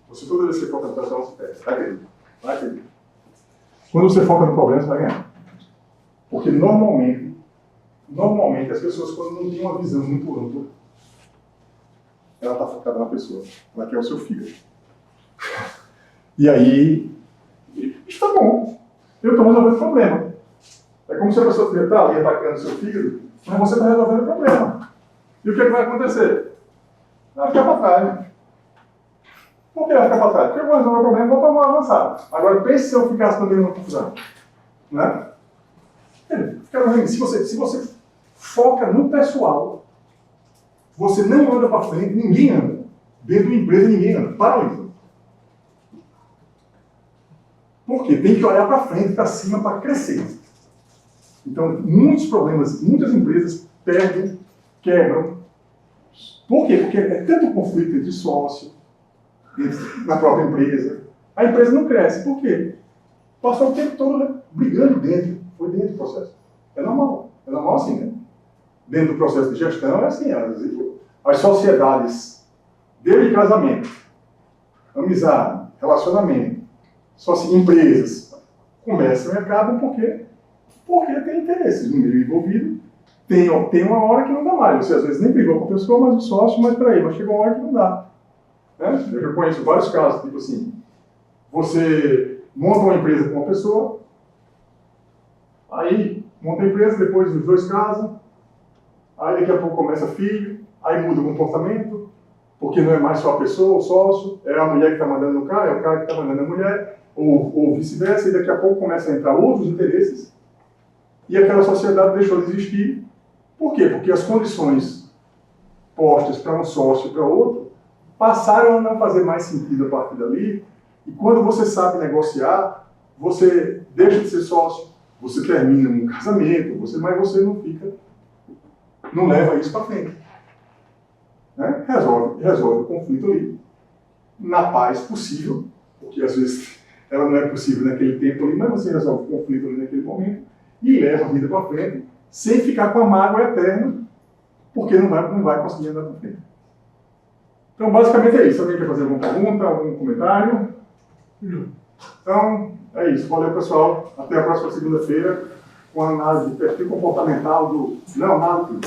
Você toda vez que você foca no pessoal, você perde. Vai perder. Quando você foca no problema, você vai ganhar. Porque normalmente as pessoas, quando não têm uma visão muito ampla, ela está focada na pessoa. Ela quer o seu fígado. E aí, está bom. Eu estou resolvendo o problema. É como se a pessoa está ali atacando o seu fígado, mas você está resolvendo o problema. E o que, é que vai acontecer? Vai ficar para trás. Por que vai ficar para trás? Porque eu vou resolver o problema e vou tomar avançar. Agora, pense se eu ficasse também numa confusão. Né? Se você foca no pessoal, você não anda para frente, ninguém anda. Dentro da empresa, ninguém anda. Paralisa. Por quê? Tem que olhar para frente, para cima, para crescer. Então, muitos problemas, muitas empresas perdem, quebram. Por quê? Porque é tanto conflito entre sócio, na própria empresa. A empresa não cresce. Por quê? Passou o tempo todo brigando dentro. Foi dentro do processo. É normal. É normal assim, né? Dentro do processo de gestão, é assim. As sociedades de casamento, amizade, relacionamento, empresas, começam e acabam porque tem interesses no meio envolvido. Tem uma hora que não dá mais. Você às vezes nem brigou com a pessoa, mas o sócio, mas chega uma hora que não dá. Né? Eu já conheço vários casos, tipo assim, você monta uma empresa com uma pessoa, aí monta a empresa, depois os dois casam, aí daqui a pouco começa filho, aí muda o comportamento, porque não é mais só a pessoa, o sócio, é a mulher que está mandando no cara, é o cara que está mandando a mulher, ou vice-versa, e daqui a pouco começam a entrar outros interesses, e aquela sociedade deixou de existir. Por quê? Porque as condições postas para um sócio e para outro passaram a não fazer mais sentido a partir dali, e quando você sabe negociar, você deixa de ser sócio, você termina um casamento, mas você não leva isso para frente. Né? Resolve o conflito ali, na paz possível, porque às vezes ela não é possível naquele tempo ali, mas você resolve o conflito ali naquele momento e leva a vida para frente, sem ficar com a mágoa eterna, porque não vai conseguir andar para frente. Então, basicamente é isso. Alguém quer fazer alguma pergunta, algum comentário? Então, é isso. Valeu, pessoal. Até a próxima segunda-feira com a análise de perfil comportamental do Leonardo.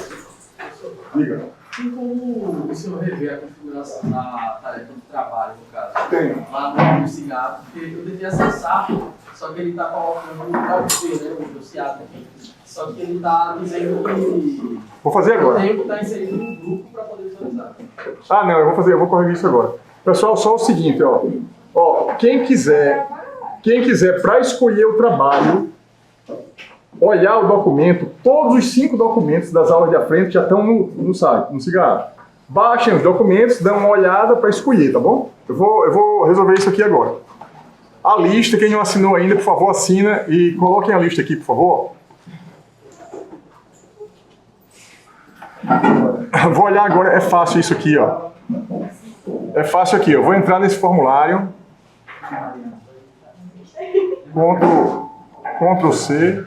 Diga. Tem como o senhor rever a configuração da tarefa do trabalho, no caso? Tem. Lá no cigarro, porque eu tentei acessar, só que ele está colocando o código, né, o cigarro aqui. Só que ele está dizendo que Vou fazer agora. o tempo está inserido no grupo para poder visualizar. Ah, não, eu vou corrigir isso agora. Pessoal, só o seguinte, ó. Ó, quem quiser para escolher o trabalho, olhar o documento, todos os 5 documentos das aulas de à frente já estão no site, no Cigarro. Baixem os documentos, dão uma olhada para escolher, tá bom? Eu vou resolver isso aqui agora. A lista, quem não assinou ainda, por favor, assina e coloquem a lista aqui, por favor. Vou olhar agora, é fácil isso aqui, ó. É fácil aqui, eu vou entrar nesse formulário. Ctrl C.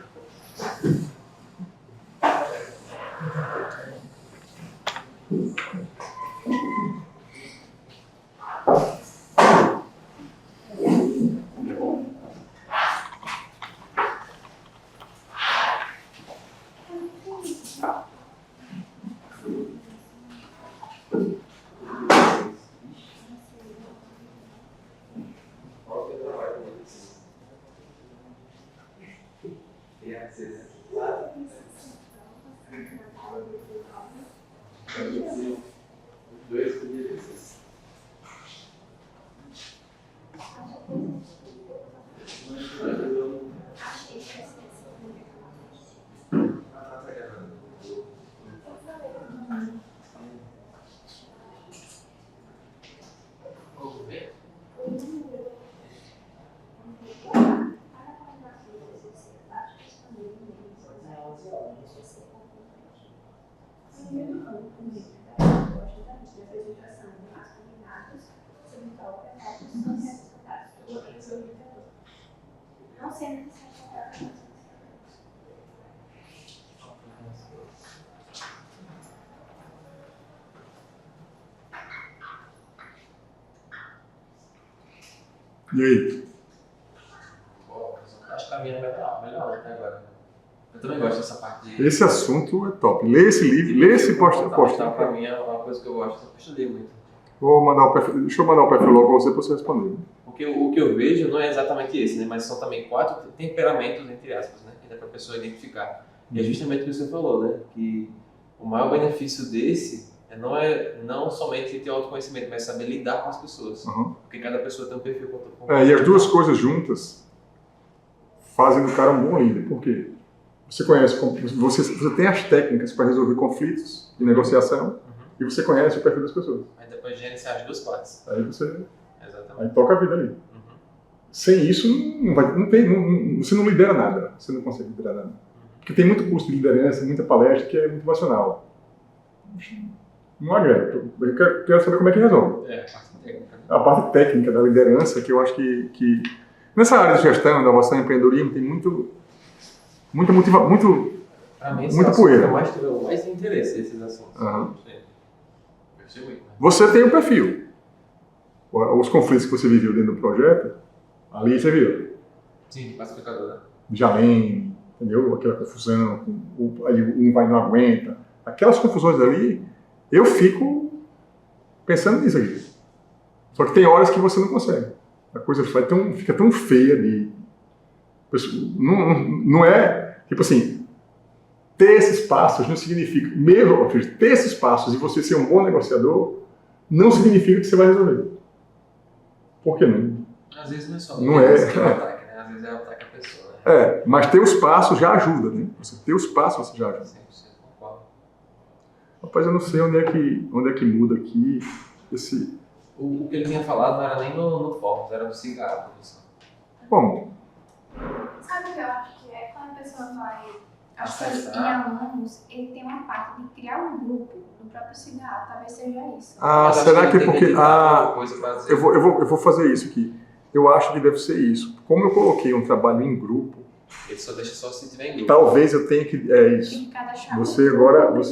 Não sendo necessário. E aí? Acho que a minha é melhor até agora. Eu também gosto dessa parte de... Esse assunto é top. Lê esse livro, lê esse post. Pra mim é uma coisa que eu gosto, eu estudei muito. Deixa eu mandar o perfil logo para você responder. Porque o que eu vejo não é exatamente esse, né? Mas são também 4 temperamentos, entre aspas, né? Que dá pra pessoa identificar. E é justamente o que você falou, né? Que o maior benefício desse não somente ter autoconhecimento, mas saber lidar com as pessoas. Uhum. Porque cada pessoa tem um perfil. E as duas coisas juntas fazem do cara um bom líder. Por quê? Você conhece, você tem as técnicas para resolver conflitos de negociação e você conhece o perfil das pessoas. Aí depois gerenciar as duas partes. Aí você Exatamente. toca a vida ali. Sem isso, você não lidera nada. Você não consegue liderar nada. Porque tem muito curso de liderança, muita palestra que é motivacional. Não agrega. Eu quero saber como é que resolve. É, a parte técnica. A parte técnica da liderança, que eu acho que nessa área de gestão, inovação e empreendedorismo, tem muita Pra mim, muita poeira. mais interesse nesses assuntos. Uhum. Eu sei muito. Você tem um perfil. Os conflitos que você viveu dentro do projeto, ali você viu. Sim, de pacificador, né? Jalém, entendeu? Aquela confusão, aí um vai e não aguenta. Aquelas confusões ali, eu fico pensando nisso aqui. Só que tem horas que você não consegue. A coisa fica tão feia de... Não é... Tipo assim, ter esses passos não significa... Mesmo ter esses passos e você ser um bom negociador, não significa que você vai resolver. Por que não? Às vezes não é só não é. Que é o ataque, né? Às vezes é o ataque a pessoa, né? Mas ter os passos já ajuda, né? Você ter os passos você já ajuda. 100% concordo. Rapaz, eu não sei onde é que muda aqui esse... O que ele tinha falado não era nem no Focus, era no cigarro. Bom, Sabe o que eu acho que é? Quando a pessoa vai Acessar. em alunos, ele tem uma parte de criar um grupo no próprio cigarro, talvez seja isso. Mas acho será que é ele tem porque... dar alguma coisa pra dizer. Eu vou fazer isso aqui. Eu acho que deve ser isso. Como eu coloquei um trabalho em grupo, Ele só deixa só se tiver em grupo. talvez eu tenha que... É isso. Em cada chave. Você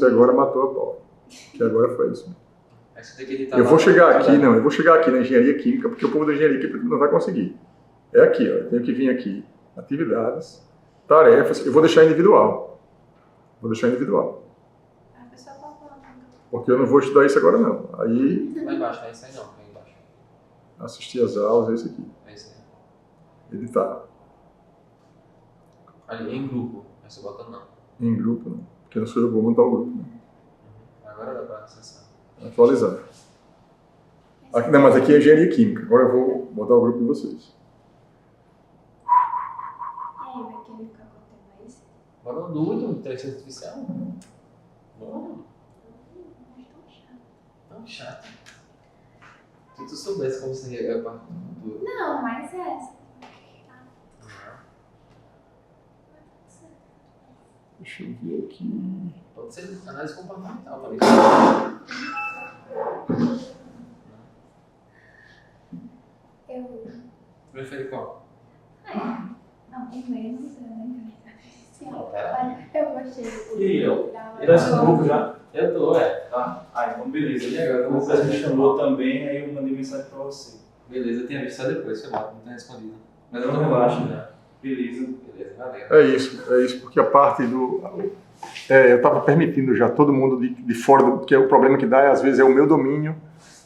agora matou a pau. Que agora foi isso. Aí você tem que editar Eu vou lá, chegar aqui, cuidado. eu vou chegar aqui na engenharia química, porque o povo da engenharia química não vai conseguir. É aqui, ó. Eu tenho que vir aqui. Atividades, tarefas. Eu vou deixar individual. A pessoa tá falando. Porque eu não vou estudar isso agora não. Aí, Lá embaixo, não é isso aí não, é embaixo. assistir as aulas, é isso aqui. É isso aí. Editar. Ali, em grupo, aí você bota não. Em grupo, não. Porque não sou eu que vou montar o grupo. Né? Agora dá pra acessar. Atualizar. Aqui, não, mas aqui é engenharia química. Agora eu vou botar o grupo de vocês. E aí, vai querer ficar com o tema esse? Bora no doido, inteligência artificial. Bora. Mas tão chato. Tão chato. Se tu soubesse como seria a parte do futuro. Não, mas essa. Deixa eu ver aqui. Pode ser análise comportamental também. Eu. Prefere qual? Não, o menos é da inteligência artificial. Não, pera. Mas eu gostei do. E aí, eu? da- Ele tá no grupo já? Eu tô, Tá. Ah, então beleza. E agora, O Lucas me chamou também, aí eu mandei mensagem pra você. Beleza, eu tinha visto só depois, foi mal, não tinha respondido. Mas eu Então não relaxa, relaxo, né? Beleza. Beleza, valeu. É isso, porque a parte do... eu estava permitindo já todo mundo de fora, porque o problema que dá é, às vezes, é o meu domínio,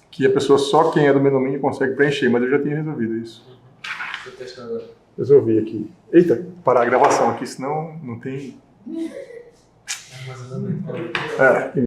que a pessoa, só quem é do meu domínio consegue preencher, mas eu já tinha resolvido isso. Deixa eu testar agora. Resolvi aqui. Eita, parar a gravação aqui, senão não tem... Mas eu não É,